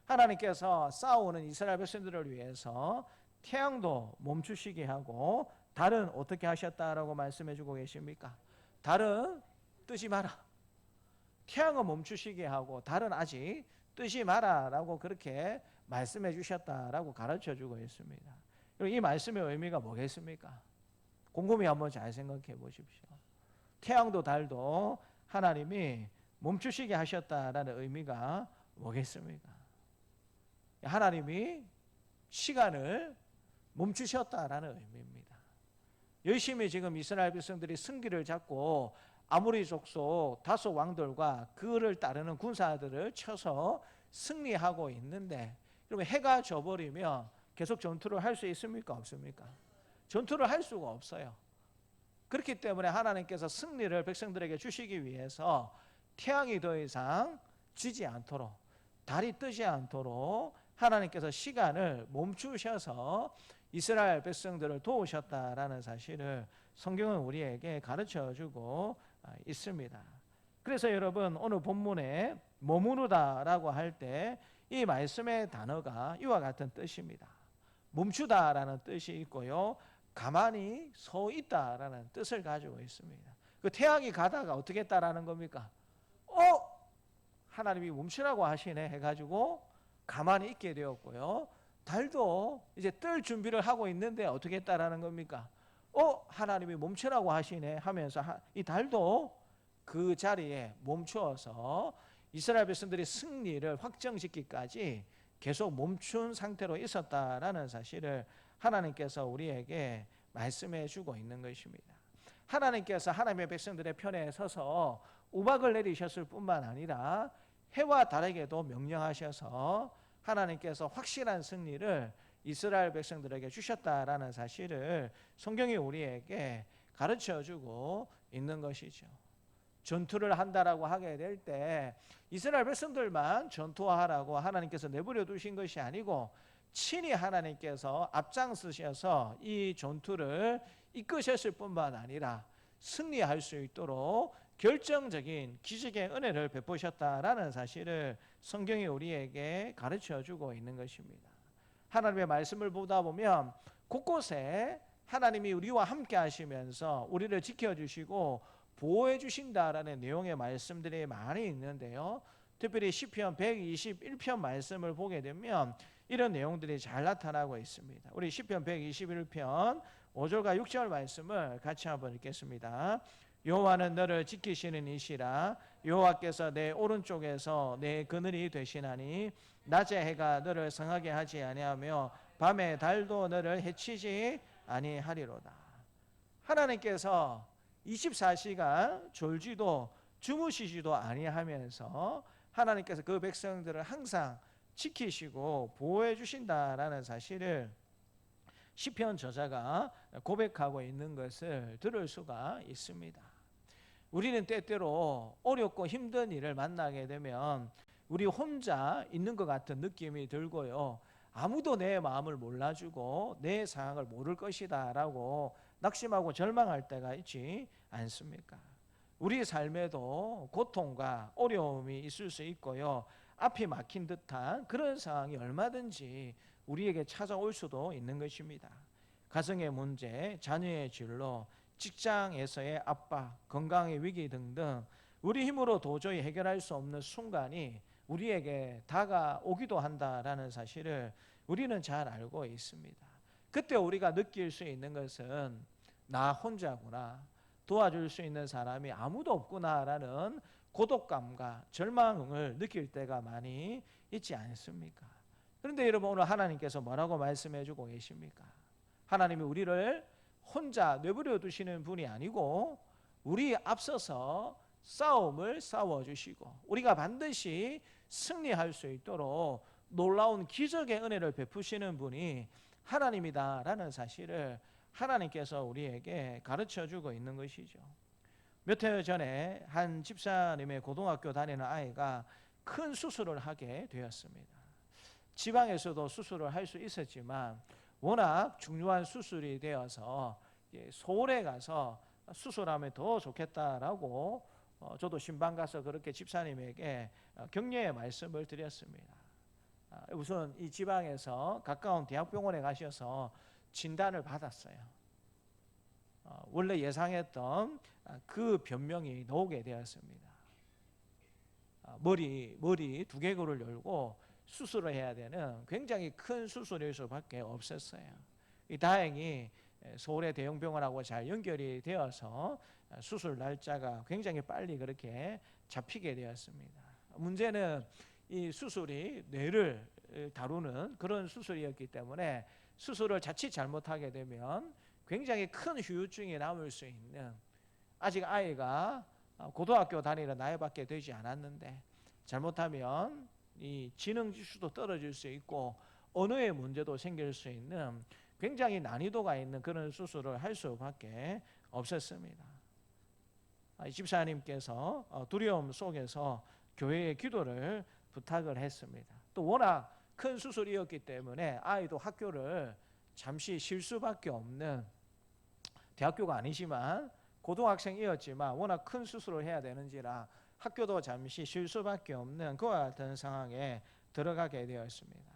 하나님께서 싸우는 이스라엘 백성들을 위해서 태양도 멈추시게 하고 달은 어떻게 하셨다라고 말씀해 주고 계십니까? 달은 뜨지 마라. 태양은 멈추시게 하고 달은 아직 뜨지 마라라고 그렇게 말씀해 주셨다라고 가르쳐 주고 있습니다. 이 말씀의 의미가 뭐겠습니까? 곰곰이 한번 잘 생각해 보십시오. 태양도 달도 하나님이 멈추시게 하셨다라는 의미가 뭐겠습니까? 하나님이 시간을 멈추셨다라는 의미입니다. 열심히 지금 이스라엘 백성들이 승기를 잡고 아모리 족속 다섯 왕들과 그를 따르는 군사들을 쳐서 승리하고 있는데, 그러면 해가 져버리면 계속 전투를 할 수 있습니까? 없습니까? 전투를 할 수가 없어요. 그렇기 때문에 하나님께서 승리를 백성들에게 주시기 위해서 태양이 더 이상 지지 않도록, 달이 뜨지 않도록 하나님께서 시간을 멈추셔서 이스라엘 백성들을 도우셨다라는 사실을 성경은 우리에게 가르쳐주고 있습니다. 그래서 여러분, 오늘 본문에 머무르다라고 할 때 이 말씀의 단어가 이와 같은 뜻입니다. 멈추다라는 뜻이 있고요, 가만히 서 있다라는 뜻을 가지고 있습니다. 그 태양이 가다가 어떻게 했다라는 겁니까? 하나님이 멈추라고 하시네 해가지고 가만히 있게 되었고요, 달도 이제 뜰 준비를 하고 있는데 어떻게 했다라는 겁니까? 하나님이 멈추라고 하시네 하면서 이 달도 그 자리에 멈추어서 이스라엘 백성들이 승리를 확정짓기까지 계속 멈춘 상태로 있었다라는 사실을 하나님께서 우리에게 말씀해 주고 있는 것입니다. 하나님께서 하나님의 백성들의 편에 서서 우박을 내리셨을 뿐만 아니라 해와 달에게도 명령하셔서 하나님께서 확실한 승리를 이스라엘 백성들에게 주셨다라는 사실을 성경이 우리에게 가르쳐주고 있는 것이죠. 전투를 한다라고 하게 될 때 이스라엘 백성들만 전투하라고 하나님께서 내버려 두신 것이 아니고 친히 하나님께서 앞장서셔서 이 전투를 이끄셨을 뿐만 아니라 승리할 수 있도록 결정적인 기적의 은혜를 베푸셨다라는 사실을 성경이 우리에게 가르쳐주고 있는 것입니다. 하나님의 말씀을 보다 보면 곳곳에 하나님이 우리와 함께 하시면서 우리를 지켜주시고 보호해 주신다라는 내용의 말씀들이 많이 있는데요, 특별히 시편 121편 말씀을 보게 되면 이런 내용들이 잘 나타나고 있습니다. 우리 시편 121편 5절과 6절 말씀을 같이 한번 읽겠습니다. 여호와는 너를 지키시는 이시라. 여호와께서 내 오른쪽에서 내 그늘이 되시나니 낮에 해가 너를 성하게 하지 아니하며 밤에 달도 너를 해치지 아니하리로다. 하나님께서 24시간 졸지도 주무시지도 아니하면서 하나님께서 그 백성들을 항상 지키시고 보호해 주신다라는 사실을 시편 저자가 고백하고 있는 것을 들을 수가 있습니다. 우리는 때때로 어렵고 힘든 일을 만나게 되면 우리 혼자 있는 것 같은 느낌이 들고요, 아무도 내 마음을 몰라주고 내 상황을 모를 것이다 라고 낙심하고 절망할 때가 있지 않습니까? 우리 삶에도 고통과 어려움이 있을 수 있고요, 앞이 막힌 듯한 그런 상황이 얼마든지 우리에게 찾아올 수도 있는 것입니다. 가정의 문제, 자녀의 진로, 직장에서의 압박, 건강의 위기 등등 우리 힘으로 도저히 해결할 수 없는 순간이 우리에게 다가오기도 한다라는 사실을 우리는 잘 알고 있습니다. 그때 우리가 느낄 수 있는 것은 나 혼자구나, 도와줄 수 있는 사람이 아무도 없구나라는 고독감과 절망을 느낄 때가 많이 있지 않습니까? 그런데 여러분, 오늘 하나님께서 뭐라고 말씀해 주고 계십니까? 하나님이 우리를 혼자 내버려 두시는 분이 아니고 우리 앞서서 싸움을 싸워주시고 우리가 반드시 승리할 수 있도록 놀라운 기적의 은혜를 베푸시는 분이 하나님이다라는 사실을 하나님께서 우리에게 가르쳐주고 있는 것이죠. 몇 해 전에 한 집사님의 고등학교 다니는 아이가 큰 수술을 하게 되었습니다. 지방에서도 수술을 할 수 있었지만 워낙 중요한 수술이 되어서 서울에 가서 수술하면 더 좋겠다라고 저도 신방 가서 그렇게 집사님에게 격려의 말씀을 드렸습니다. 우선 이 지방에서 가까운 대학병원에 가셔서 진단을 받았어요. 원래 예상했던 그 변명이 나오게 되었습니다. 머리 두개골을 열고 수술을 해야 되는 굉장히 큰 수술일 수밖에 없었어요. 다행히 서울의 대형 병원하고 잘 연결이 되어서 수술 날짜가 굉장히 빨리 그렇게 잡히게 되었습니다. 문제는 이 수술이 뇌를 다루는 그런 수술이었기 때문에 수술을 자칫 잘못하게 되면 굉장히 큰 후유증이 남을 수 있는, 아직 아이가 고등학교 다니는 나이밖에 되지 않았는데 잘못하면 이 지능 지수도 떨어질 수 있고 언어의 문제도 생길 수 있는 굉장히 난이도가 있는 그런 수술을 할 수밖에 없었습니다. 이 집사님께서 두려움 속에서 교회에 기도를 부탁을 했습니다. 또 워낙 큰 수술이었기 때문에 아이도 학교를 잠시 쉴 수밖에 없는, 대학교가 아니지만 고등학생이었지만 워낙 큰 수술을 해야 되는지라 학교도 잠시 쉴 수밖에 없는 그와 같은 상황에 들어가게 되었습니다.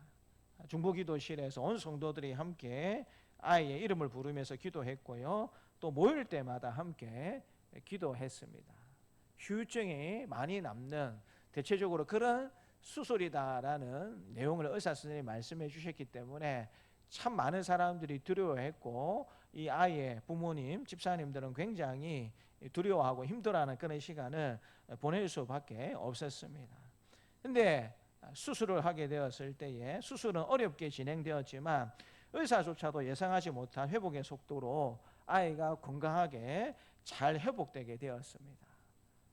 중보기도실에서 온 성도들이 함께 아이의 이름을 부르면서 기도했고요. 또 모일 때마다 함께 기도했습니다. 후유증이 많이 남는 대체적으로 그런 수술이다라는 내용을 의사 선생님이 말씀해 주셨기 때문에 참 많은 사람들이 두려워했고 이 아이의 부모님, 집사님들은 굉장히 두려워하고 힘들어하는 그런 시간을 보낼 수밖에 없었습니다. 근데 수술을 하게 되었을 때에 수술은 어렵게 진행되었지만 의사조차도 예상하지 못한 회복의 속도로 아이가 건강하게 잘 회복되게 되었습니다.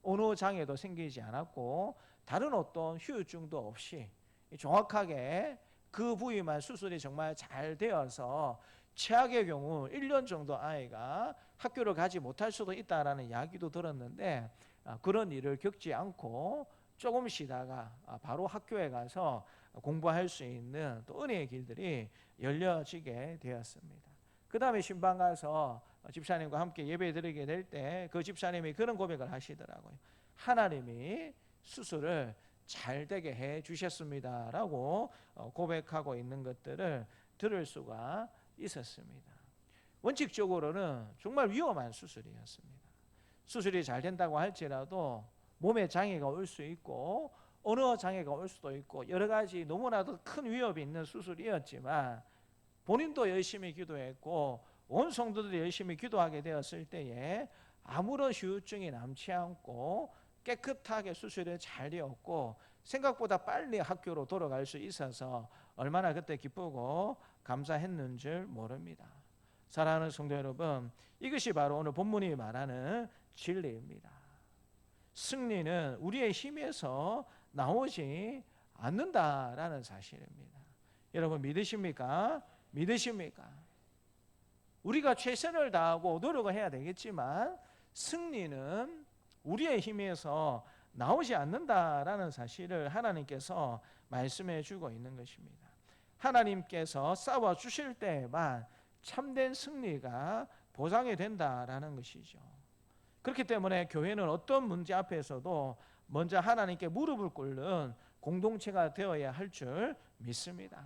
언어 장애도 생기지 않았고 다른 어떤 후유증도 없이 정확하게 그 부위만 수술이 정말 잘 되어서 최악의 경우 1년 정도 아이가 학교를 가지 못할 수도 있다라는 이야기도 들었는데 그런 일을 겪지 않고 조금 쉬다가 바로 학교에 가서 공부할 수 있는 또 은혜의 길들이 열려지게 되었습니다. 그 다음에 신방 가서 집사님과 함께 예배 드리게 될 때 그 집사님이 그런 고백을 하시더라고요. 하나님이 수술을 잘 되게 해 주셨습니다 라고 고백하고 있는 것들을 들을 수가 있었습니다. 원칙적으로는 정말 위험한 수술이었습니다. 수술이 잘 된다고 할지라도 몸에 장애가 올 수 있고 언어 장애가 올 수도 있고 여러 가지 너무나도 큰 위협이 있는 수술이었지만 본인도 열심히 기도했고 온 성도들이 열심히 기도하게 되었을 때에 아무런 후유증이 남지 않고 깨끗하게 수술이 잘 되었고 생각보다 빨리 학교로 돌아갈 수 있어서 얼마나 그때 기쁘고 감사했는 줄 모릅니다. 사랑하는 성도 여러분, 이것이 바로 오늘 본문이 말하는 진리입니다. 승리는 우리의 힘에서 나오지 않는다라는 사실입니다. 여러분 믿으십니까? 믿으십니까? 우리가 최선을 다하고 노력을 해야 되겠지만 승리는 우리의 힘에서 나오지 않는다라는 사실을 하나님께서 말씀해 주고 있는 것입니다. 하나님께서 싸워 주실 때에만 참된 승리가 보장이 된다라는 것이죠. 그렇기 때문에 교회는 어떤 문제 앞에서도 먼저 하나님께 무릎을 꿇는 공동체가 되어야 할 줄 믿습니다.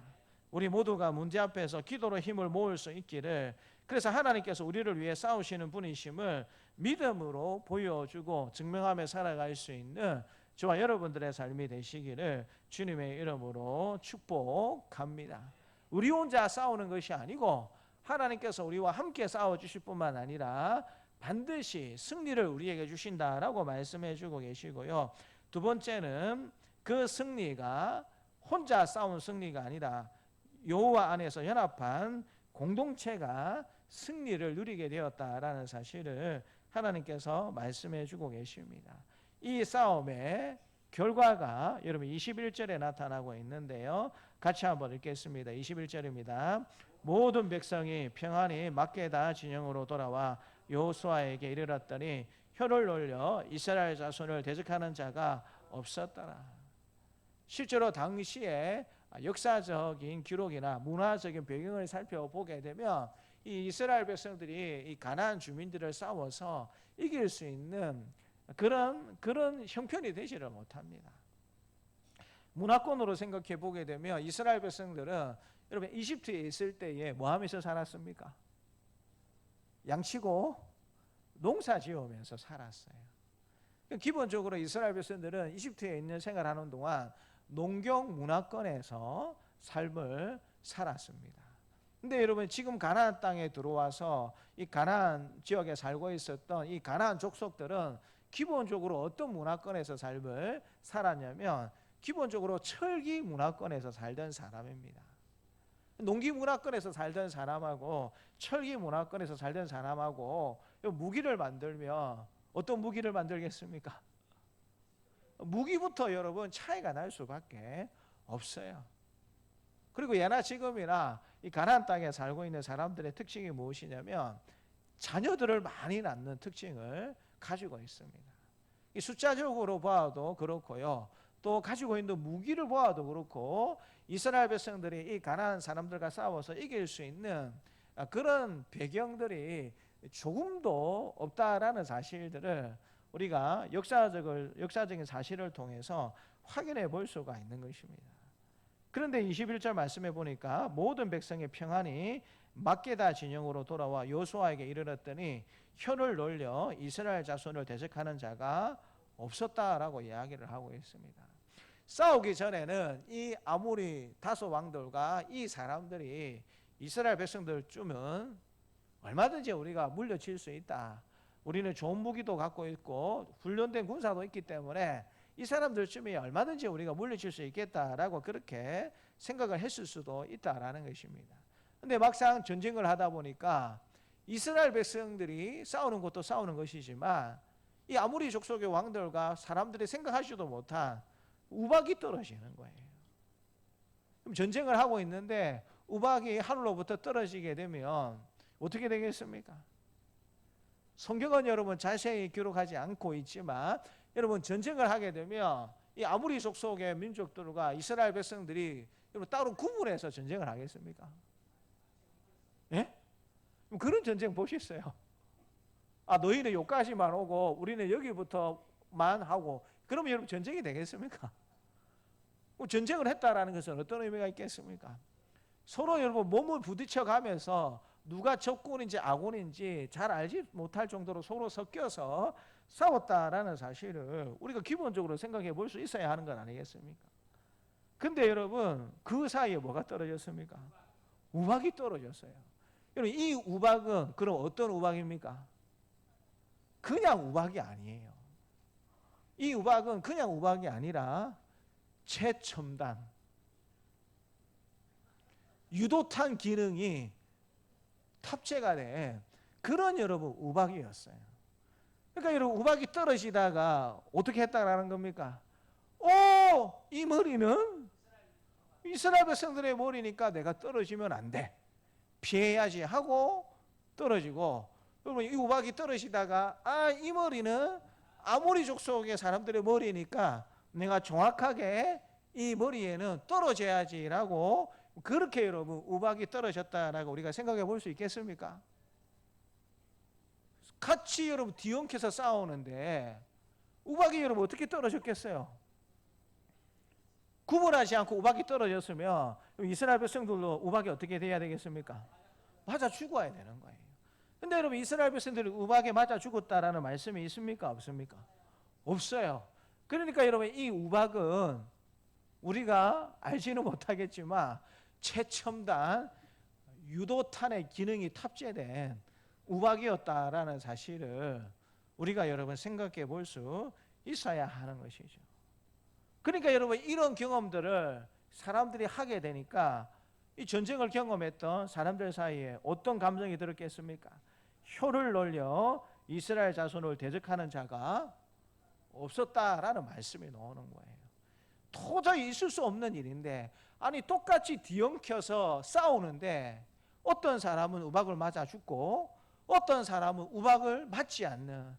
우리 모두가 문제 앞에서 기도로 힘을 모을 수 있기를, 그래서 하나님께서 우리를 위해 싸우시는 분이심을 믿음으로 보여주고 증명하며 살아갈 수 있는 저와 여러분들의 삶이 되시기를 주님의 이름으로 축복합니다. 우리 혼자 싸우는 것이 아니고 하나님께서 우리와 함께 싸워주실 뿐만 아니라 반드시 승리를 우리에게 주신다라고 말씀해 주고 계시고요. 두 번째는 그 승리가 혼자 싸운 승리가 아니라 여호와 안에서 연합한 공동체가 승리를 누리게 되었다라는 사실을 하나님께서 말씀해 주고 계십니다. 이 싸움의 결과가 여러분 21절에 나타나고 있는데요. 같이 한번 읽겠습니다. 21절입니다. 모든 백성이 평안히 막게다 진영으로 돌아와 여호수아에게 이르렀더니 혀를 놀려 이스라엘 자손을 대적하는 자가 없었더라. 실제로 당시에 역사적인 기록이나 문화적인 배경을 살펴보게 되면 이 이스라엘 백성들이 이 가나안 주민들을 싸워서 이길 수 있는 그런 형편이 되지를 못합니다. 문화권으로 생각해 보게 되면 이스라엘 백성들은 여러분 이집트에 있을 때에 뭐 하면서 살았습니까? 양치고 농사 지으면서 살았어요. 기본적으로 이스라엘 백성들은 이집트에 있는 생활하는 동안 농경 문화권에서 삶을 살았습니다. 근데 여러분 지금 가나안 땅에 들어와서 이 가나안 지역에 살고 있었던 이 가나안 족속들은 기본적으로 어떤 문화권에서 삶을 살았냐면 기본적으로 철기 문화권에서 살던 사람입니다. 농기 문화권에서 살던 사람하고 철기 문화권에서 살던 사람하고 무기를 만들면 어떤 무기를 만들겠습니까? 무기부터 여러분 차이가 날 수밖에 없어요. 그리고 예나 지금이나 이 가나안 땅에 살고 있는 사람들의 특징이 무엇이냐면 자녀들을 많이 낳는 특징을 가지고 있습니다. 이 숫자적으로 봐도 그렇고요. 또 가지고 있는 무기를 보아도 그렇고 이스라엘 백성들이 이 가나안 사람들과 싸워서 이길 수 있는 그런 배경들이 조금도 없다라는 사실들을 우리가 역사적인 사실을 통해서 확인해 볼 수가 있는 것입니다. 그런데 21절 말씀해 보니까 모든 백성의 평안이 막게다 진영으로 돌아와 여호수아에게 이르렀더니 혀를 놀려 이스라엘 자손을 대적하는 자가 없었다라고 이야기를 하고 있습니다. 싸우기 전에는 이 아모리 다소 왕들과 이 사람들이 이스라엘 백성들쯤은 얼마든지 우리가 물려칠 수 있다. 우리는 좋은 무기도 갖고 있고 훈련된 군사도 있기 때문에 이 사람들쯤이 얼마든지 우리가 물리칠 수 있겠다라고 그렇게 생각을 했을 수도 있다라는 것입니다. 근데 막상 전쟁을 하다 보니까 이스라엘 백성들이 싸우는 것도 싸우는 것이지만 이 아모리 족속의 왕들과 사람들이 생각하지도 못한 우박이 떨어지는 거예요. 그럼 전쟁을 하고 있는데 우박이 하늘로부터 떨어지게 되면 어떻게 되겠습니까? 성경은 여러분 자세히 기록하지 않고 있지만 여러분 전쟁을 하게 되면 이 아모리 족속의 민족들과 이스라엘 백성들이 여러분 따로 구분해서 전쟁을 하겠습니까? 예? 그런 전쟁 보셨어요? 아, 너희는 여기까지만 오고 우리는 여기부터만 하고 그러면 여러분 전쟁이 되겠습니까? 전쟁을 했다라는 것은 어떤 의미가 있겠습니까? 서로 여러분 몸을 부딪혀 가면서 누가 적군인지 아군인지 잘 알지 못할 정도로 서로 섞여서 싸웠다라는 사실을 우리가 기본적으로 생각해 볼 수 있어야 하는 건 아니겠습니까? 근데 여러분 그 사이에 뭐가 떨어졌습니까? 우박이 떨어졌어요. 여러분 이 우박은 그럼 어떤 우박입니까? 그냥 우박이 아니에요. 이 우박은 그냥 우박이 아니라 최첨단 유도탄 기능이 탑재가 된 그런 여러분 우박이었어요. 그러니까 여러분 우박이 떨어지다가 어떻게 했다라는 겁니까? 이 머리는 이스라엘 백성들의 머리니까 내가 떨어지면 안 돼. 피해야지 하고 떨어지고 여러분 이 우박이 떨어지다가 이 머리는 아모리 족속의 사람들의 머리니까 내가 정확하게 이 머리에는 떨어져야지라고 그렇게 여러분 우박이 떨어졌다라고 우리가 생각해 볼 수 있겠습니까? 같이 여러분 뒤엉켜서 싸우는데 우박이 여러분 어떻게 떨어졌겠어요? 구분하지 않고 우박이 떨어졌으면 이스라엘 백성들도 우박이 어떻게 돼야 되겠습니까? 맞아 죽어야 되는 거예요. 근데 여러분 이스라엘 백성들이 우박에 맞아 죽었다라는 말씀이 있습니까? 없습니까? 없어요. 그러니까 여러분 이 우박은 우리가 알지는 못하겠지만 최첨단 유도탄의 기능이 탑재된 우박이었다라는 사실을 우리가 여러분 생각해 볼 수 있어야 하는 것이죠. 그러니까 여러분 이런 경험들을 사람들이 하게 되니까 이 전쟁을 경험했던 사람들 사이에 어떤 감정이 들었겠습니까? 혀를 놀려 이스라엘 자손을 대적하는 자가 없었다라는 말씀이 나오는 거예요. 도저히 있을 수 없는 일인데 아니 똑같이 뒤엉켜서 싸우는데 어떤 사람은 우박을 맞아 죽고 어떤 사람은 우박을 맞지 않는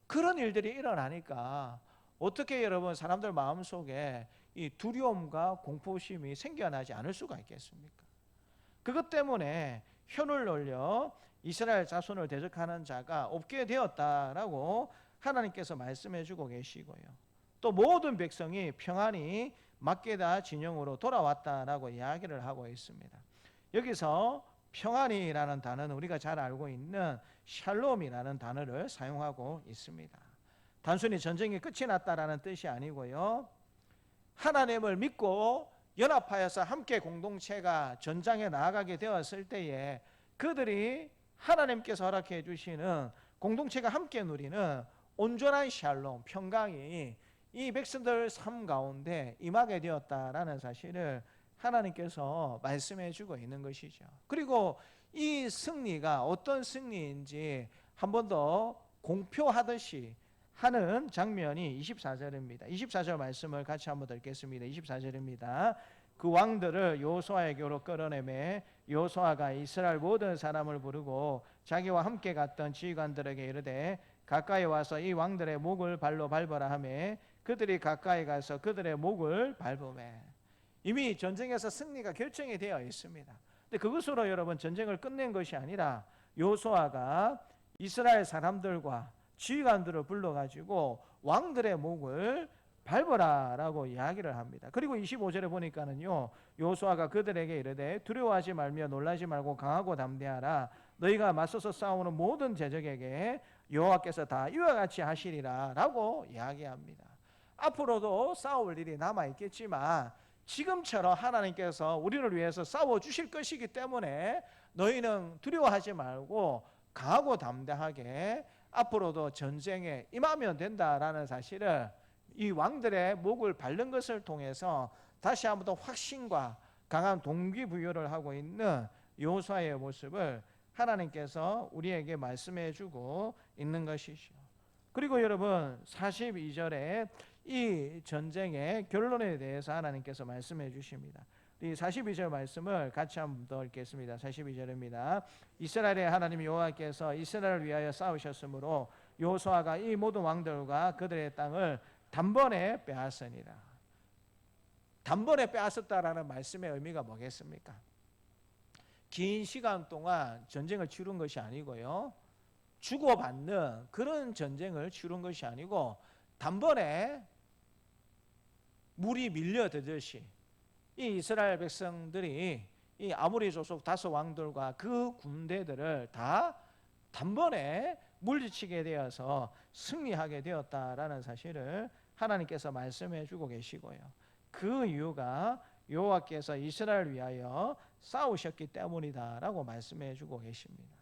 그런 일들이 일어나니까 어떻게 여러분 사람들 마음속에 이 두려움과 공포심이 생겨나지 않을 수가 있겠습니까? 그것 때문에 혀를 놀려 이스라엘 자손을 대적하는 자가 없게 되었다라고 하나님께서 말씀해 주고 계시고요. 또 모든 백성이 평안히 막게다 진영으로 돌아왔다라고 이야기를 하고 있습니다. 여기서 평안이라는 단어는 우리가 잘 알고 있는 샬롬이라는 단어를 사용하고 있습니다. 단순히 전쟁이 끝이 났다라는 뜻이 아니고요. 하나님을 믿고 연합하여서 함께 공동체가 전장에 나아가게 되었을 때에 그들이 하나님께서 허락해 주시는 공동체가 함께 누리는 온전한 샬롬, 평강이 이 백성들 삶 가운데 임하게 되었다라는 사실을 하나님께서 말씀해 주고 있는 것이죠. 그리고 이 승리가 어떤 승리인지 한 번 더 공표하듯이 하는 장면이 24절입니다. 24절 말씀을 같이 한번 더 읽겠습니다. 24절입니다. 그 왕들을 여호수아에게로 끌어내매 여호수아가 이스라엘 모든 사람을 부르고 자기와 함께 갔던 지휘관들에게 이르되 가까이 와서 이 왕들의 목을 발로 밟으라 하매 그들이 가까이 가서 그들의 목을 밟으매. 이미 전쟁에서 승리가 결정이 되어 있습니다. 근데 그것으로 여러분 전쟁을 끝낸 것이 아니라 여호수아가 이스라엘 사람들과 지휘관들을 불러가지고 왕들의 목을 밟으라라고 이야기를 합니다. 그리고 25절에 보니까는요, 여호수아가 그들에게 이르되 두려워하지 말며 놀라지 말고 강하고 담대하라. 너희가 맞서서 싸우는 모든 제적에게 여호와께서 다 이와 같이 하시리라라고 이야기합니다. 앞으로도 싸울 일이 남아 있겠지만 지금처럼 하나님께서 우리를 위해서 싸워 주실 것이기 때문에 너희는 두려워하지 말고 강하고 담대하게 앞으로도 전쟁에 임하면 된다라는 사실을 이 왕들의 목을 밟는 것을 통해서 다시 한번 더 확신과 강한 동기부여를 하고 있는 여호수아의 모습을 하나님께서 우리에게 말씀해 주고 있는 것이죠. 그리고 여러분 42절에 이 전쟁의 결론에 대해서 하나님께서 말씀해 주십니다. 이 42절 말씀을 같이 한번 더 읽겠습니다. 42절입니다. 이스라엘의 하나님 여호와께서 이스라엘을 위하여 싸우셨으므로 여호수아가 이 모든 왕들과 그들의 땅을 단번에 빼앗으니라. 단번에 빼앗았다라는 말씀의 의미가 뭐겠습니까? 긴 시간 동안 전쟁을 치른 것이 아니고요, 주고받는 그런 전쟁을 치른 것이 아니고 단번에 물이 밀려들듯이 이 이스라엘 백성들이 이 아모리 조속 다섯 왕들과 그 군대들을 다 단번에 물리치게 되어서 승리하게 되었다라는 사실을 하나님께서 말씀해 주고 계시고요. 그 이유가 여호와께서 이스라엘을 위하여 싸우셨기 때문이다라고 말씀해 주고 계십니다.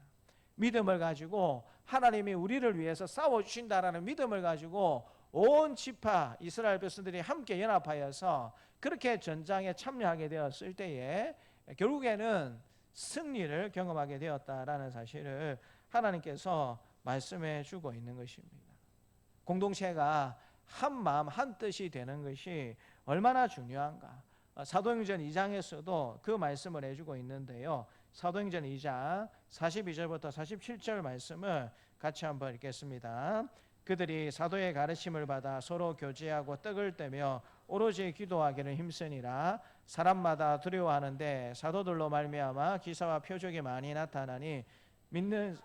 믿음을 가지고 하나님이 우리를 위해서 싸워주신다라는 믿음을 가지고 온 지파 이스라엘 백성들이 함께 연합하여서 그렇게 전장에 참여하게 되었을 때에 결국에는 승리를 경험하게 되었다라는 사실을 하나님께서 말씀해 주고 있는 것입니다. 공동체가 한 마음 한 뜻이 되는 것이 얼마나 중요한가. 사도행전 2장에서도 그 말씀을 해주고 있는데요. 사도행전 2장 42절부터 47절 말씀을 같이 한번 읽겠습니다. 그들이 사도의 가르침을 받아 서로 교제하고 떡을 떼며 오로지 기도하기를 힘쓰니라. 사람마다 두려워하는데 사도들로 말미암아 기사와 표적이 많이 나타나니 믿는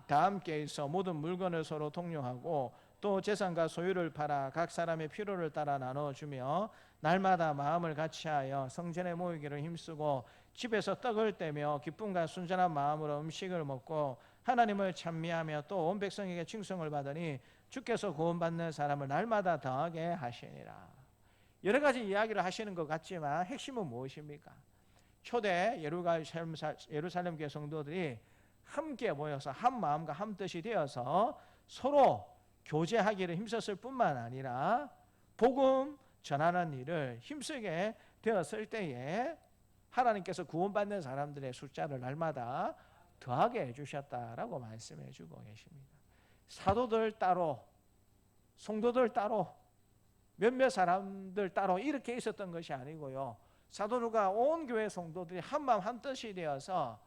다 함께 있어 모든 물건을 서로 통용하고 또 재산과 소유를 팔아 각 사람의 필요를 따라 나눠주며 날마다 마음을 같이하여 성전에 모이기를 힘쓰고 집에서 떡을 떼며 기쁨과 순전한 마음으로 음식을 먹고 하나님을 찬미하며 또 온 백성에게 칭송을 받으니 주께서 구원받는 사람을 날마다 더하게 하시니라. 여러 가지 이야기를 하시는 것 같지만 핵심은 무엇입니까? 초대 예루살렘 교회 성도들이 함께 모여서 한 마음과 한 뜻이 되어서 서로 교제하기를 힘썼을 뿐만 아니라 복음 전하는 일을 힘쓰게 되었을 때에 하나님께서 구원받는 사람들의 숫자를 날마다 더하게 해주셨다라고 말씀해 주고 계십니다. 사도들 따로, 성도들 따로, 몇몇 사람들 따로 이렇게 있었던 것이 아니고요, 사도들과 온 교회 성도들이 한마음 한뜻이 되어서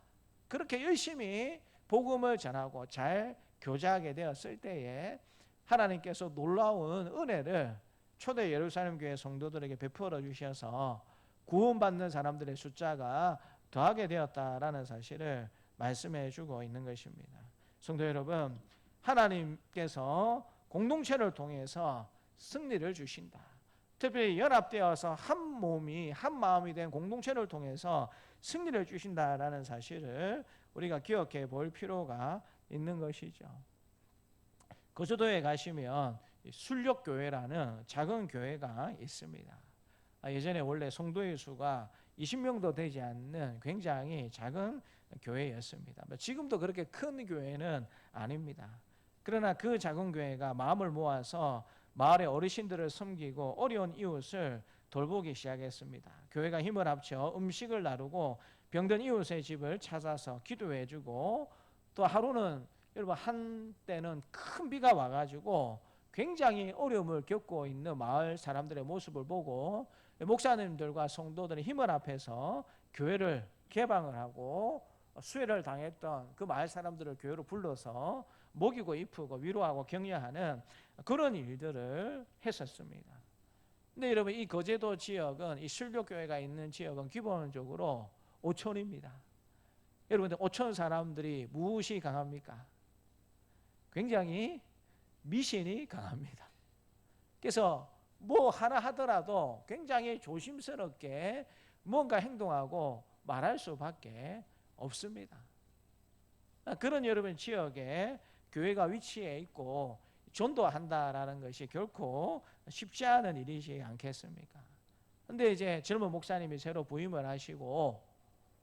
그렇게 열심히 복음을 전하고 잘 교제하게 되었을 때에 하나님께서 놀라운 은혜를 초대 예루살렘 교회 성도들에게 베풀어 주셔서 구원받는 사람들의 숫자가 더하게 되었다라는 사실을 말씀해 주고 있는 것입니다. 성도 여러분, 하나님께서 공동체를 통해서 승리를 주신다. 특별히 연합되어서 한 몸이 한 마음이 된 공동체를 통해서 승리를 주신다라는 사실을 우리가 기억해 볼 필요가 있는 것이죠. 거주도에 가시면 순력교회라는 작은 교회가 있습니다. 예전에 원래 성도의 수가 20명도 되지 않는 굉장히 작은 교회였습니다. 지금도 그렇게 큰 교회는 아닙니다. 그러나 그 작은 교회가 마음을 모아서 마을의 어르신들을 섬기고 어려운 이웃을 돌보기 시작했습니다. 교회가 힘을 합쳐 음식을 나누고 병든 이웃의 집을 찾아서 기도해주고, 또 하루는 여러분 한때는 큰 비가 와가지고 굉장히 어려움을 겪고 있는 마을 사람들의 모습을 보고 목사님들과 성도들의 힘을 합해서 교회를 개방을 하고 수혜를 당했던 그 마을 사람들을 교회로 불러서 먹이고 이쁘고 위로하고 격려하는 그런 일들을 했었습니다. 근데 여러분 이 거제도 지역은, 이 실교교회가 있는 지역은 기본적으로 오촌입니다. 여러분들 오촌 사람들이 무엇이 강합니까? 굉장히 미신이 강합니다. 그래서 뭐 하나 하더라도 굉장히 조심스럽게 뭔가 행동하고 말할 수밖에 없습니다. 그런 여러분 지역에 교회가 위치해 있고 전도한다라는 것이 결코 쉽지 않은 일이지 않겠습니까? 근데 이제 젊은 목사님이 새로 부임을 하시고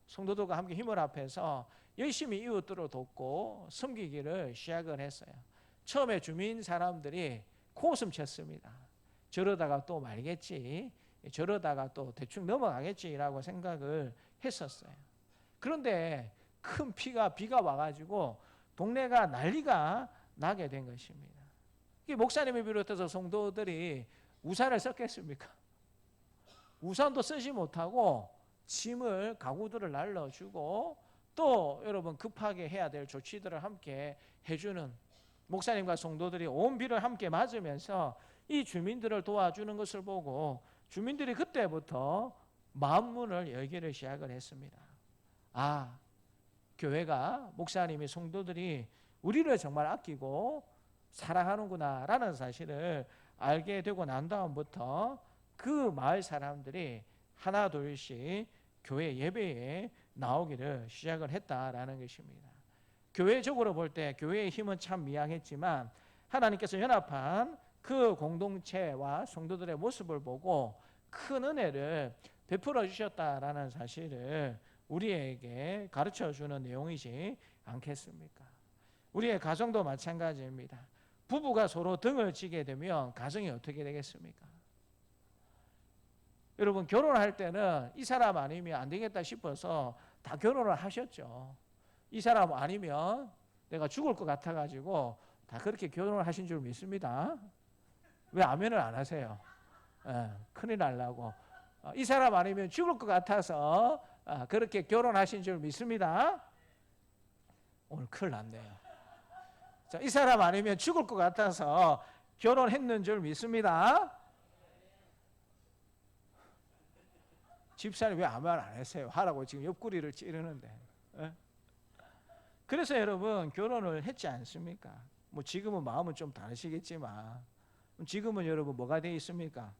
성도들과 함께 힘을 합해서 열심히 이웃들을 돕고 섬기기를 시작을 했어요. 처음에 주민 사람들이 코웃음 쳤습니다. 저러다가 또 말겠지, 저러다가 또 대충 넘어가겠지라고 생각을 했었어요. 그런데 큰 비가 와가지고 동네가 난리가 나게 된 것입니다. 목사님을 비롯해서 성도들이 우산을 썼겠습니까? 우산도 쓰지 못하고 짐을, 가구들을 날려주고 또 여러분 급하게 해야 될 조치들을 함께 해주는 목사님과 성도들이 온 비를 함께 맞으면서 이 주민들을 도와주는 것을 보고 주민들이 그때부터 마음문을 열기를 시작을 했습니다. 아, 교회가, 목사님이, 성도들이 우리를 정말 아끼고 사랑하는구나 라는 사실을 알게 되고 난 다음부터 그 마을 사람들이 하나 둘씩 교회 예배에 나오기를 시작을 했다라는 것입니다. 교회적으로 볼 때 교회의 힘은 참 미약했지만 하나님께서 연합한 그 공동체와 성도들의 모습을 보고 큰 은혜를 베풀어 주셨다라는 사실을 우리에게 가르쳐 주는 내용이지 않겠습니까? 우리의 가정도 마찬가지입니다. 부부가 서로 등을 지게 되면 가정이 어떻게 되겠습니까? 여러분 결혼할 때는 이 사람 아니면 안 되겠다 싶어서 다 결혼을 하셨죠. 이 사람 아니면 내가 죽을 것 같아가지고 다 그렇게 결혼을 하신 줄 믿습니다. 왜 아멘을 안 하세요? 큰일 날라고. 이 사람 아니면 죽을 것 같아서 그렇게 결혼하신 줄 믿습니다. 오늘 큰일 났네요. 자, 이 사람 아니면 죽을 것 같아서 결혼했는 줄 믿습니다. 집사님 왜 아멘 안 하세요? 하라고 지금 옆구리를 찌르는데. 그래서 여러분 결혼을 했지 않습니까? 뭐 지금은 마음은 좀 다르시겠지만 지금은 여러분 뭐가 되어 있습니까?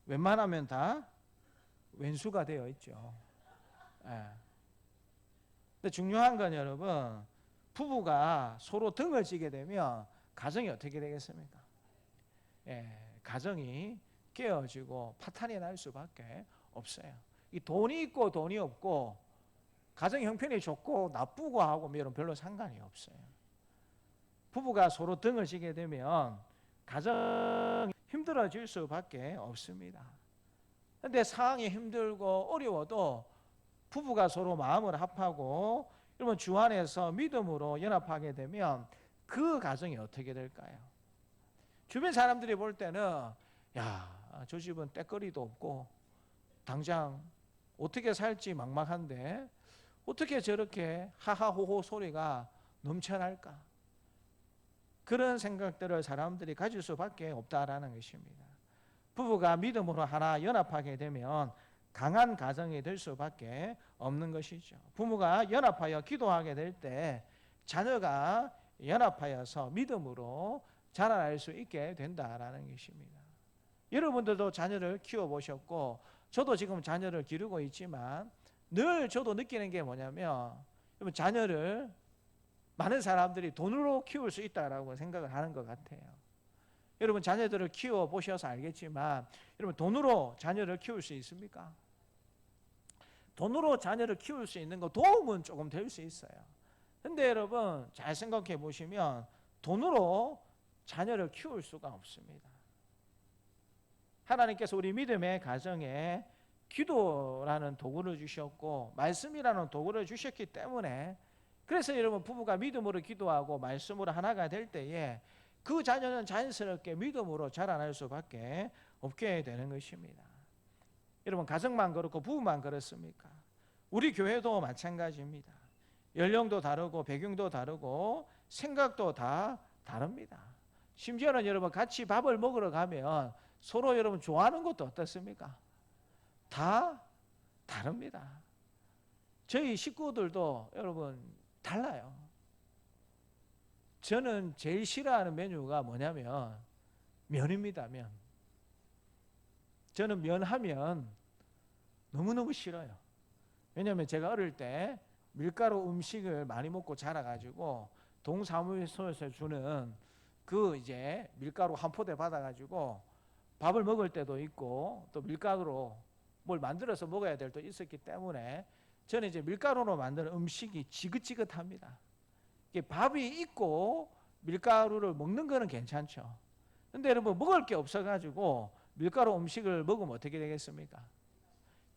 웬만하면 다 왼수가 되어 있죠. 근데 중요한 건 여러분 부부가 서로 등을 지게 되면 가정이 어떻게 되겠습니까? 가정이 깨어지고 파탄이 날 수밖에 없어요. 이 돈이 있고 돈이 없고 가정 형편이 좋고 나쁘고 하고 별로 상관이 없어요. 부부가 서로 등을 지게 되면 가정이 힘들어질 수밖에 없습니다. 그런데 상황이 힘들고 어려워도 부부가 서로 마음을 합하고 여러분 주 안에서 믿음으로 연합하게 되면 그 가정이 어떻게 될까요? 주변 사람들이 볼 때는 야, 저 집은 때거리도 없고 당장 어떻게 살지 막막한데 어떻게 저렇게 하하호호 소리가 넘쳐날까? 그런 생각들을 사람들이 가질 수밖에 없다라는 것입니다. 부부가 믿음으로 하나 연합하게 되면 강한 가정이 될 수밖에 없는 것이죠. 부모가 연합하여 기도하게 될 때 자녀가 연합하여서 믿음으로 자라날 수 있게 된다라는 것입니다. 여러분들도 자녀를 키워보셨고 저도 지금 자녀를 기르고 있지만 늘 저도 느끼는 게 뭐냐면 자녀를 많은 사람들이 돈으로 키울 수 있다라고 생각을 하는 것 같아요. 여러분 자녀들을 키워 보셔서 알겠지만 여러분 돈으로 자녀를 키울 수 있습니까? 돈으로 자녀를 키울 수 있는 거 도움은 조금 될 수 있어요. 근데 여러분 잘 생각해 보시면 돈으로 자녀를 키울 수가 없습니다. 하나님께서 우리 믿음의 가정에 기도라는 도구를 주셨고 말씀이라는 도구를 주셨기 때문에, 그래서 여러분 부부가 믿음으로 기도하고 말씀으로 하나가 될 때에 그 자녀는 자연스럽게 믿음으로 자라날 수밖에 없게 되는 것입니다. 여러분 가정만 그렇고 부부만 그렇습니까? 우리 교회도 마찬가지입니다. 연령도 다르고 배경도 다르고 생각도 다 다릅니다. 심지어는 여러분 같이 밥을 먹으러 가면 서로 여러분 좋아하는 것도 어떻습니까? 다 다릅니다. 저희 식구들도 여러분 달라요. 저는 제일 싫어하는 메뉴가 뭐냐면 면입니다. 면. 저는 면 하면 너무너무 싫어요. 왜냐하면 제가 어릴 때 밀가루 음식을 많이 먹고 자라가지고 동사무소에서 주는 그 이제 밀가루 한 포대 받아가지고 밥을 먹을 때도 있고 또 밀가루로 뭘 만들어서 먹어야 될 때도 있었기 때문에 저는 이제 밀가루로 만드는 음식이 지긋지긋합니다. 밥이 있고 밀가루를 먹는 거는 괜찮죠. 근데 여러분 먹을 게 없어가지고 밀가루 음식을 먹으면 어떻게 되겠습니까?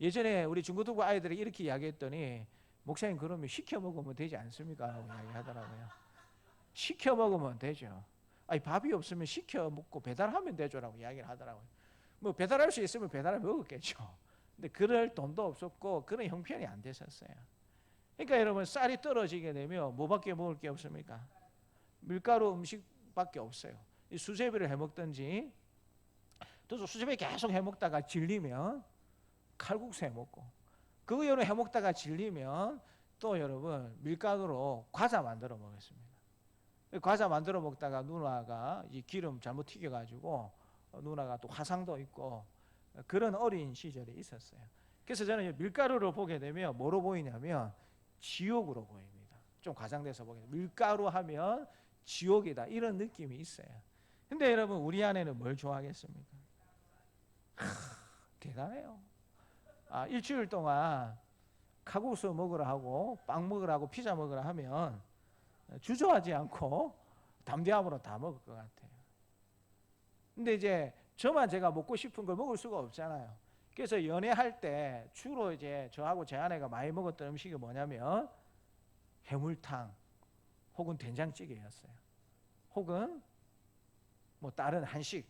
예전에 우리 중고등부 아이들이 이렇게 이야기했더니 목사님 그러면 시켜 먹으면 되지 않습니까? 라고 이야기하더라고요. 시켜 먹으면 되죠. 아니 밥이 없으면 시켜 먹고 배달하면 되죠라고 이야기를 하더라고요. 뭐 배달할 수 있으면 배달을 먹었겠죠. 근데 그럴 돈도 없었고 그런 형편이 안 됐었어요. 그러니까 여러분 쌀이 떨어지게 되면 뭐밖에 먹을 게 없습니까? 밀가루 음식밖에 없어요. 수제비를 해 먹든지 또 수제비 계속 해 먹다가 질리면 칼국수 해 먹고, 그거 여러분 해 먹다가 질리면 또 여러분 밀가루로 과자 만들어 먹었습니다. 과자 만들어 먹다가 누나가 이 기름 잘못 튀겨가지고 누나가 또 화상도 있고 그런 어린 시절이 있었어요. 그래서 저는 밀가루를 보게 되면 뭐로 보이냐면 지옥으로 보입니다. 좀 과장돼서 보게 되면 밀가루 하면 지옥이다 이런 느낌이 있어요. 근데 여러분 우리 아내는 뭘 좋아하겠습니까? 대단해요. 일주일 동안 칼국수 먹으라 하고 빵 먹으라 하고 피자 먹으라 하면 주저하지 않고 담대함으로 다 먹을 것 같아요. 근데 이제 저만 제가 먹고 싶은 걸 먹을 수가 없잖아요. 그래서 연애할 때 주로 이제 저하고 제 아내가 많이 먹었던 음식이 뭐냐면 해물탕 혹은 된장찌개였어요. 혹은 뭐 다른 한식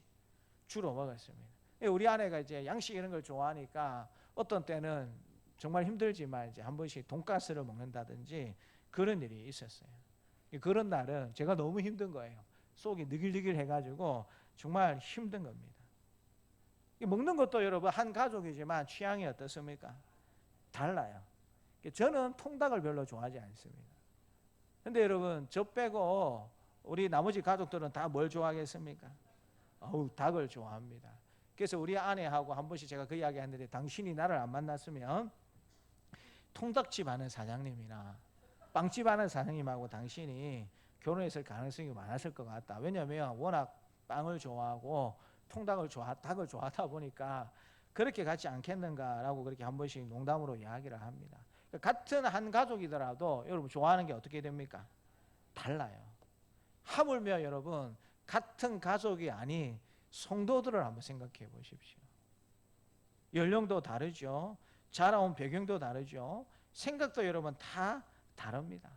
주로 먹었습니다. 우리 아내가 이제 양식 이런 걸 좋아하니까 어떤 때는 정말 힘들지만 이제 한 번씩 돈가스를 먹는다든지 그런 일이 있었어요. 그런 날은 제가 너무 힘든 거예요. 속이 느글느글 해가지고 정말 힘든 겁니다. 먹는 것도 여러분 한 가족이지만 취향이 어떻습니까? 달라요. 저는 통닭을 별로 좋아하지 않습니다. 근데 여러분 저 빼고 우리 나머지 가족들은 다 뭘 좋아하겠습니까? 닭을 좋아합니다. 그래서 우리 아내하고 한 번씩 제가 그 이야기 했는데, 당신이 나를 안 만났으면 통닭집 하는 사장님이나 빵집 하는 사장님하고 당신이 결혼했을 가능성이 많았을 것 같다. 왜냐하면 워낙 빵을 좋아하고 닭을 좋아하다 보니까 그렇게 같지 않겠는가라고 그렇게 한 번씩 농담으로 이야기를 합니다. 같은 한 가족이더라도 여러분 좋아하는 게 어떻게 됩니까? 달라요. 하물며 여러분 같은 가족이 아닌 성도들을 한번 생각해 보십시오. 연령도 다르죠. 자라온 배경도 다르죠. 생각도 여러분 다 다릅니다.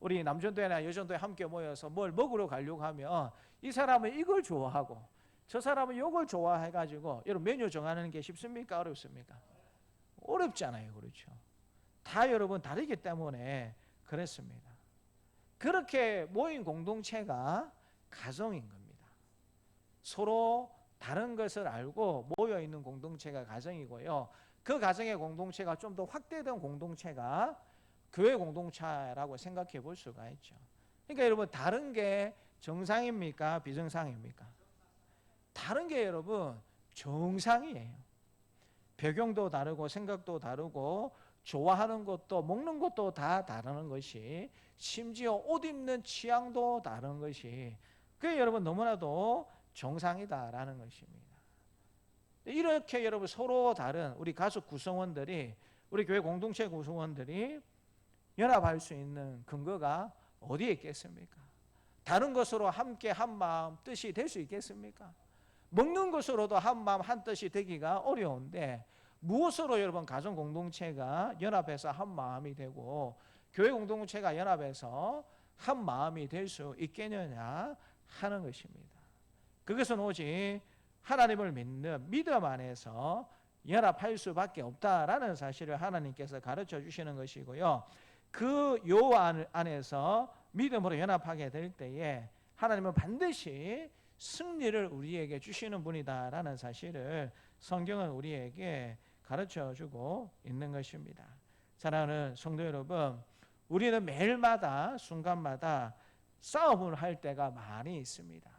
우리 남전도회나 여전도회 함께 모여서 뭘 먹으러 가려고 하면 이 사람은 이걸 좋아하고 저 사람은 이걸 좋아해가지고 여러분 메뉴 정하는 게 쉽습니까? 어렵습니까? 어렵잖아요. 그렇죠. 다 여러분 다르기 때문에 그렇습니다. 그렇게 모인 공동체가 가정인 겁니다. 서로 다른 것을 알고 모여있는 공동체가 가정이고요. 그 가정의 공동체가 좀 더 확대된 공동체가 교회 공동체라고 생각해 볼 수가 있죠. 그러니까 여러분 다른 게 정상입니까? 비정상입니까? 다른 게 여러분 정상이에요. 배경도 다르고 생각도 다르고 좋아하는 것도 먹는 것도 다 다르는 것이, 심지어 옷 입는 취향도 다른 것이, 그게 여러분 너무나도 정상이다라는 것입니다. 이렇게 여러분 서로 다른 우리 가족 구성원들이, 우리 교회 공동체 구성원들이 연합할 수 있는 근거가 어디에 있겠습니까? 다른 것으로 함께 한 마음 뜻이 될 수 있겠습니까? 먹는 것으로도 한 마음 한 뜻이 되기가 어려운데 무엇으로 여러분 가정 공동체가 연합해서 한 마음이 되고 교회 공동체가 연합해서 한 마음이 될 수 있겠느냐 하는 것입니다. 그것은 오직 하나님을 믿는 믿음 안에서 연합할 수밖에 없다라는 사실을 하나님께서 가르쳐 주시는 것이고요. 그 요 안에서 믿음으로 연합하게 될 때에 하나님은 반드시 승리를 우리에게 주시는 분이다라는 사실을 성경은 우리에게 가르쳐 주고 있는 것입니다. 사랑하는 성도 여러분, 우리는 매일마다 순간마다 싸움을 할 때가 많이 있습니다.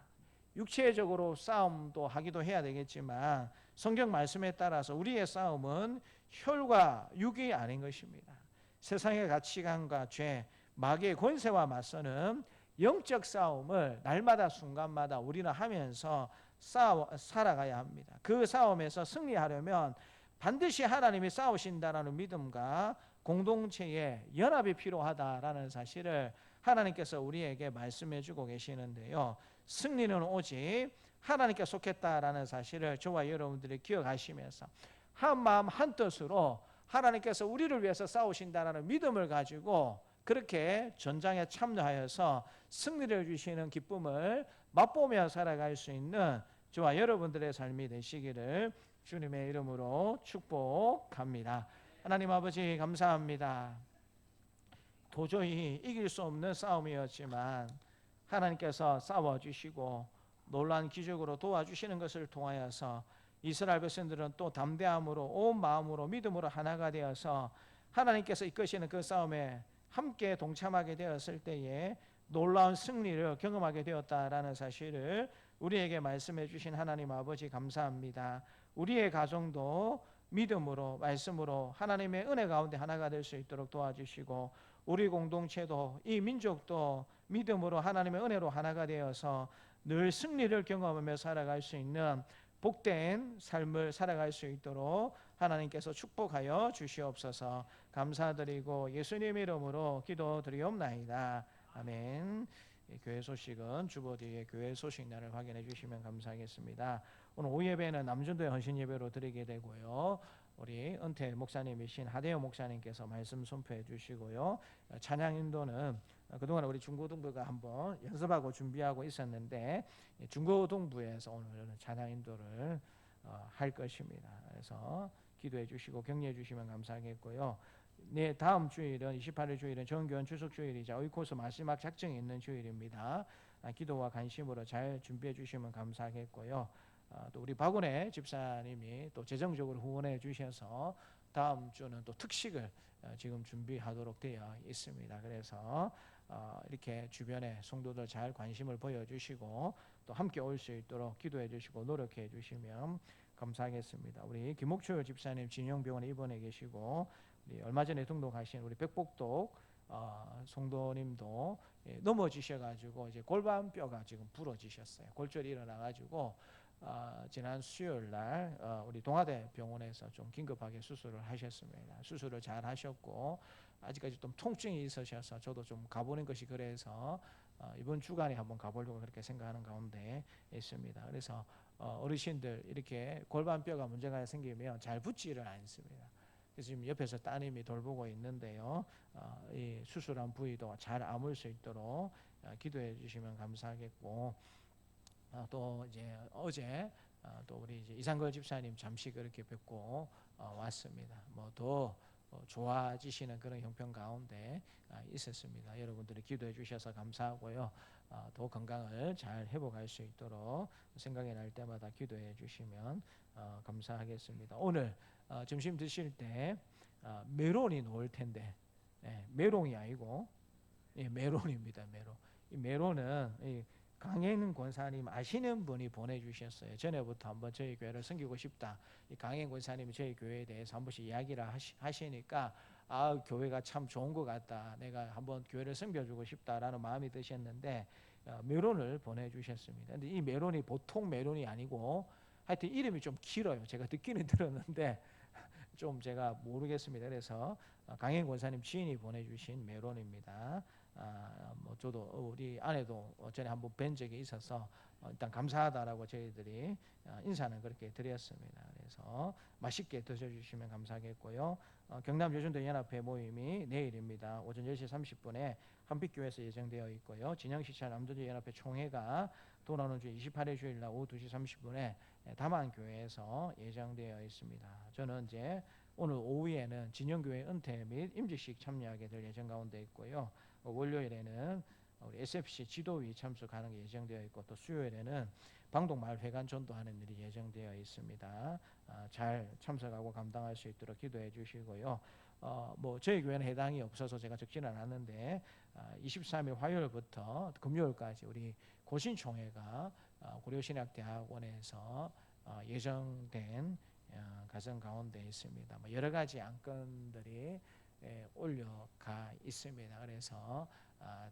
육체적으로 싸움도 하기도 해야 되겠지만 성경 말씀에 따라서 우리의 싸움은 혈과 육이 아닌 것입니다. 세상의 가치관과 죄, 마귀의 권세와 맞서는 영적 싸움을 날마다 순간마다 우리는 하면서 살아가야 합니다. 그 싸움에서 승리하려면 반드시 하나님이 싸우신다라는 믿음과 공동체의 연합이 필요하다라는 사실을 하나님께서 우리에게 말씀해 주고 계시는데요. 승리는 오직 하나님께 속했다라는 사실을 저와 여러분들이 기억하시면서 한 마음 한 뜻으로 하나님께서 우리를 위해서 싸우신다라는 믿음을 가지고 그렇게 전장에 참여하여서 승리를 주시는 기쁨을 맛보며 살아갈 수 있는 저와 여러분들의 삶이 되시기를 주님의 이름으로 축복합니다. 하나님 아버지 감사합니다. 도저히 이길 수 없는 싸움이었지만 하나님께서 싸워주시고 놀라운 기적으로 도와주시는 것을 통하여서 이스라엘 백성들은 또 담대함으로 온 마음으로 믿음으로 하나가 되어서 하나님께서 이끄시는 그 싸움에 함께 동참하게 되었을 때에 놀라운 승리를 경험하게 되었다라는 사실을 우리에게 말씀해 주신 하나님 아버지 감사합니다. 우리의 가정도 믿음으로 말씀으로 하나님의 은혜 가운데 하나가 될 수 있도록 도와주시고 우리 공동체도 이 민족도 믿음으로 하나님의 은혜로 하나가 되어서 늘 승리를 경험하며 살아갈 수 있는 복된 삶을 살아갈 수 있도록 하나님께서 축복하여 주시옵소서. 감사드리고 예수님 이름으로 기도드리옵나이다. 아멘. 교회 소식은 주보 뒤에 교회 소식 날을 확인해 주시면 감사하겠습니다. 오늘 오후 예배는 남준도의 헌신 예배로 드리게 되고요. 우리 은퇴 목사님이신 하대영 목사님께서 말씀 선포해 주시고요. 찬양 인도는 그동안 우리 중고등부가 한번 연습하고 준비하고 있었는데 중고등부에서 오늘은 찬양 인도를 할 것입니다. 그래서 기도해 주시고 격려해 주시면 감사하겠고요. 네, 다음 주일은 28일 주일은 정교원 추석 주일이자 오이코스 마지막 작정이 있는 주일입니다. 기도와 관심으로 잘 준비해 주시면 감사하겠고요. 또 우리 박은혜 집사님이 또 재정적으로 후원해 주셔서 다음 주는 또 특식을 지금 준비하도록 되어 있습니다. 그래서 이렇게 주변에 성도들 잘 관심을 보여주시고 또 함께 올 수 있도록 기도해 주시고 노력해 주시면 감사하겠습니다. 우리 김옥철 집사님 진영병원에 입원해 계시고 우리 얼마 전에 등록하신 우리 백복독 성도님도 넘어지셔가지고 이제 골반뼈가 지금 부러지셨어요. 골절이 일어나가지고 지난 수요일 날 우리 동아대 병원에서 좀 긴급하게 수술을 하셨습니다. 수술을 잘 하셨고 아직까지 좀 통증이 있으셔서 저도 좀 가보는 것이 그래서 이번 주간에 한번 가보려고 그렇게 생각하는 가운데 있습니다. 그래서 어르신들 이렇게 골반뼈가 문제가 생기면 잘 붙지를 않습니다. 그래서 지금 옆에서 따님이 돌보고 있는데요. 이 수술한 부위도 잘 아물 수 있도록 기도해 주시면 감사하겠고 또 이제 어제 또 우리 이제 이상걸 집사님 잠시 그렇게 뵙고 왔습니다. 뭐 더 좋아지시는 그런 형편 가운데 있었습니다. 여러분들이 기도해 주셔서 감사하고요. 더 건강을 잘 회복할 수 있도록 생각이 날 때마다 기도해 주시면 감사하겠습니다. 오늘 점심 드실 때 메론이 나올 텐데 메롱이 아니고 메론입니다. 메론. 이 메론은 이 강행 권사님 아시는 분이 보내주셨어요. 전에부터 한번 저희 교회를 섬기고 싶다. 이 강행 권사님이 저희 교회에 대해서 한 번씩 이야기를 하시니까 교회가 참 좋은 것 같다. 내가 한번 교회를 섬겨주고 싶다라는 마음이 드셨는데 메론을 보내주셨습니다. 근데 이 메론이 보통 메론이 아니고 하여튼 이름이 좀 길어요. 제가 듣기는 들었는데 좀 제가 모르겠습니다. 그래서 강행 권사님 지인이 보내주신 메론입니다. 뭐 저도 우리 아내도 전에 한번 뵌 적이 있어서 일단 감사하다라고 저희들이 인사는 그렇게 드렸습니다. 그래서 맛있게 드셔주시면 감사하겠고요. 경남 여전도 연합회 모임이 내일입니다. 오전 10시 30분에 한빛교회에서 예정되어 있고요. 진영시청 남도지 연합회 총회가 돌아오는 주 28일 주일날 오후 2시 30분에 담안교회에서 예정되어 있습니다. 저는 이제 오늘 오후에는 진영교회 은퇴 및 임직식 참여하게 될 예정 가운데 있고요. 월요일에는 우리 SFC 지도위 참석하는 게 예정되어 있고 또 수요일에는 방독마을 회관 전도하는 일이 예정되어 있습니다. 잘 참석하고 감당할 수 있도록 기도해 주시고요. 뭐 저희 교회는 해당이 없어서 제가 적지는 않았는데 23일 화요일부터 금요일까지 우리 고신총회가 고려신학대학원에서 예정된 가정 가운데 있습니다. 뭐 여러 가지 안건들이 올려가 있습니다. 그래서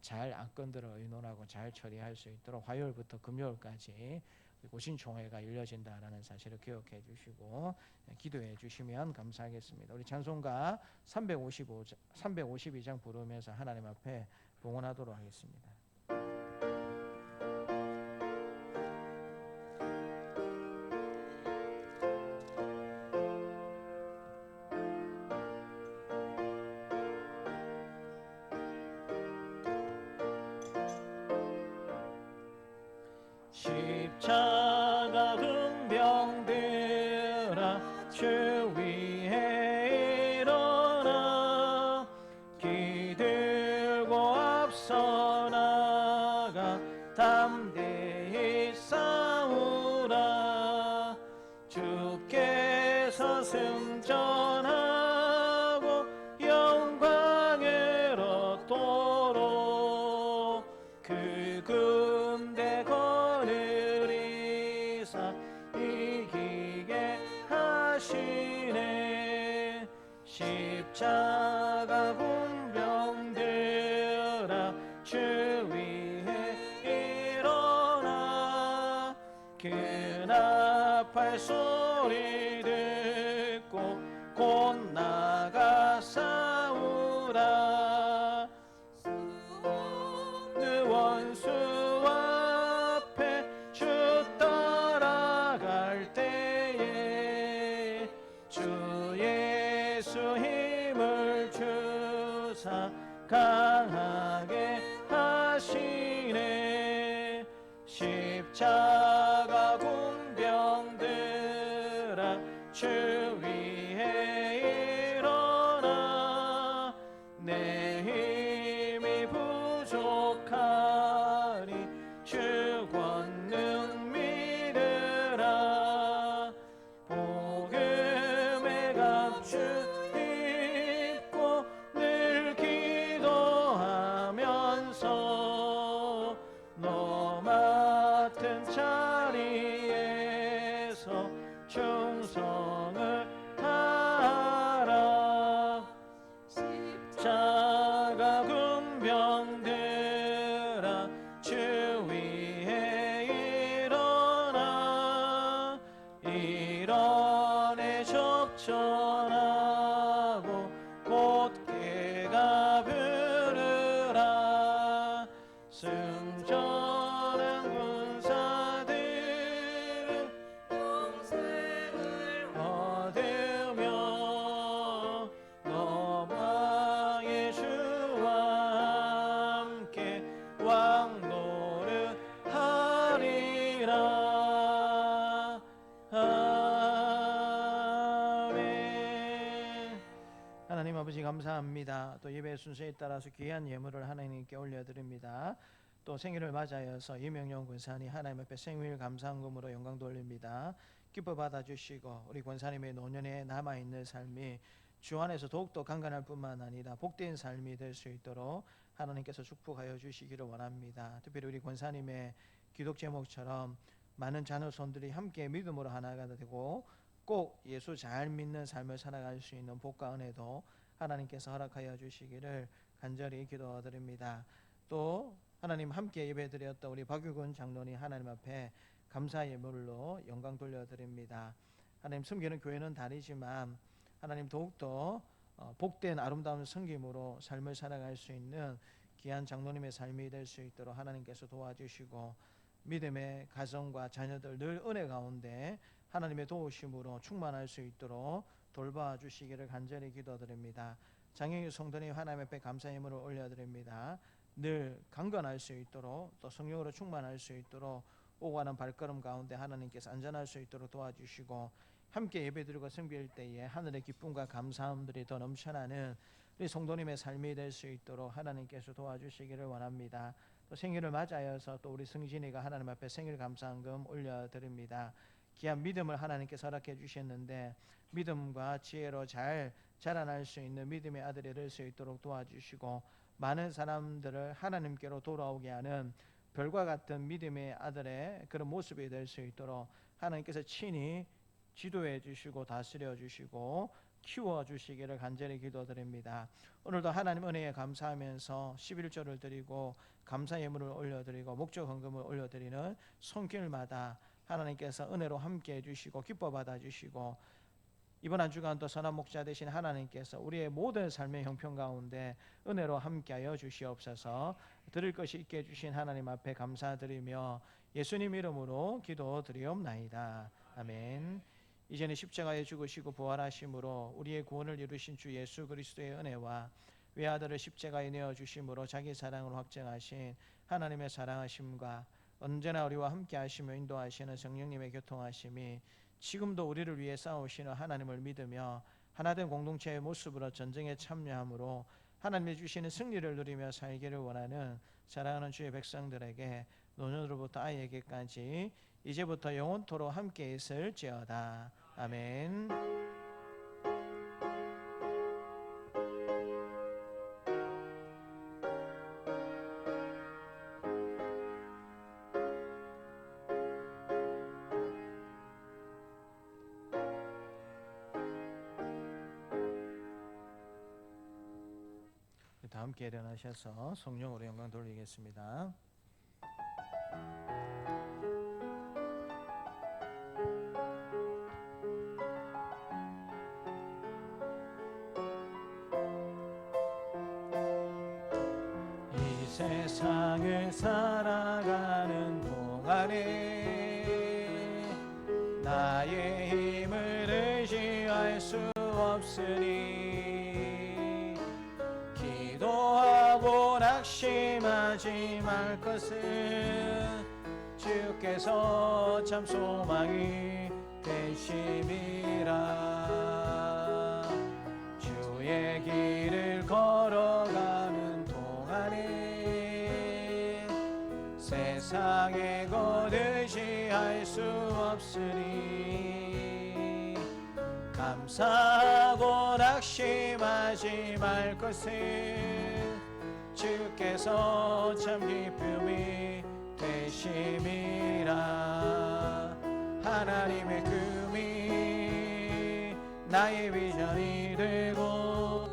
잘 안건들을 의논하고 잘 처리할 수 있도록 화요일부터 금요일까지 고신총회가 열려진다라는 사실을 기억해 주시고 기도해 주시면 감사하겠습니다. 우리 찬송가 352장 부르면서 하나님 앞에 봉헌하도록 하겠습니다. 십자가 금병들아 주 위에 일어나 기들고 앞서 나가 담대히 싸우라 주께서 승천하고 영광을 얻도록 그 군대 거느리사 이기게 하시네 십자가 군병들아 주 위에 일어나 그 나팔 소리 듣고 곧 나가 싸우라 그 원수 앞에 주 따라갈 때에 주 예수 힘을 주사 강하게 하시네 십자가 군병들아 주 위에 일어나 내 힘이 부족하니 주 권능 믿으라 복음의 갑주 입고 늘 기도하면서 너 맡은 자리에서 충성을 다하라 십자가 군병들아 주 위에 일어나 일어내 접전하고 곧개가 부르라 승전한 군사들은 영생을 얻으며 너마의 주와 함께 왕노릇하리라 아멘. 하나님 아버지 감사합니다. 또 예배 순서에 따라서 귀한 예물을 하나님께 올려드립니다. 또 생일을 맞아여서 이명용 권사님 하나님 앞에 생일 감사함으로 영광 돌립니다. 기뻐 받아주시고 우리 권사님의 노년에 남아있는 삶이 주 안에서 더욱더 강건할 뿐만 아니라 복된 삶이 될 수 있도록 하나님께서 축복하여 주시기를 원합니다. 특별히 우리 권사님의 기독 제목처럼 많은 자녀손들이 함께 믿음으로 하나가 되고 꼭 예수 잘 믿는 삶을 살아갈 수 있는 복과 은혜도 하나님께서 허락하여 주시기를 간절히 기도드립니다. 또 하나님 함께 예배드렸던 우리 박유근 장로님 하나님 앞에 감사 예물로 영광 돌려드립니다. 하나님 섬기는 교회는 다르지만 하나님 더욱더 복된 아름다운 섬김으로 삶을 살아갈 수 있는 귀한 장로님의 삶이 될 수 있도록 하나님께서 도와주시고 믿음의 가정과 자녀들 늘 은혜 가운데 하나님의 도우심으로 충만할 수 있도록 돌봐주시기를 간절히 기도드립니다. 장영희 성도님 하나님 앞에 감사 예물을 올려드립니다. 늘 강건할 수 있도록 또 성령으로 충만할 수 있도록 오고 가는 발걸음 가운데 하나님께서 안전할 수 있도록 도와주시고 함께 예배드리고 섬길 때에 하늘의 기쁨과 감사함들이 더 넘쳐나는 우리 성도님의 삶이 될 수 있도록 하나님께서 도와주시기를 원합니다. 또 생일을 맞아서 또 우리 승진이가 하나님 앞에 생일 감사헌금 올려드립니다. 귀한 믿음을 하나님께서 허락해 주셨는데 믿음과 지혜로 잘 자라날 수 있는 믿음의 아들이 될 수 있도록 도와주시고 많은 사람들을 하나님께로 돌아오게 하는 별과 같은 믿음의 아들의 그런 모습이 될 수 있도록 하나님께서 친히 지도해 주시고 다스려 주시고 키워 주시기를 간절히 기도드립니다. 오늘도 하나님 은혜에 감사하면서 11조를 드리고 감사 예물을 올려드리고 목적 헌금을 올려드리는 손길마다 하나님께서 은혜로 함께 해주시고 기뻐 받아주시고 이번 한 주간도 선한 목자 되신 하나님께서 우리의 모든 삶의 형편 가운데 은혜로 함께하여 주시옵소서. 드릴 것이 있게 해주신 하나님 앞에 감사드리며 예수님 이름으로 기도드리옵나이다. 아멘. 이제는 십자가에 죽으시고 부활하심으로 우리의 구원을 이루신 주 예수 그리스도의 은혜와 외아들을 십자가에 내어주심으로 자기 사랑을 확증하신 하나님의 사랑하심과 언제나 우리와 함께 하시며 인도하시는 성령님의 교통하심이 지금도 우리를 위해 싸우시는 하나님을 믿으며 하나된 공동체의 모습으로 전쟁에 참여함으로 하나님이 주시는 승리를 누리며 살기를 원하는 사랑하는 주의 백성들에게 노년으로부터 아이에게까지 이제부터 영원토록 함께 있을지어다. 아멘. 다 함께 일어나셔서 성령으로 영광 돌리겠습니다. 이 세상을 살아가는 동안에 나의 힘을 의지할 수 없으니 기도하고 낙심하지 말 것은 주께서 참 소망이 되심이라. 주의 길을 걸어가는 동안에 세상에 곧 의지할 수 없으니 감사하고 낙심하지 말 것은 주께서 참 기쁨이 되심이라. 하나님의 금이 나의 비전이 되고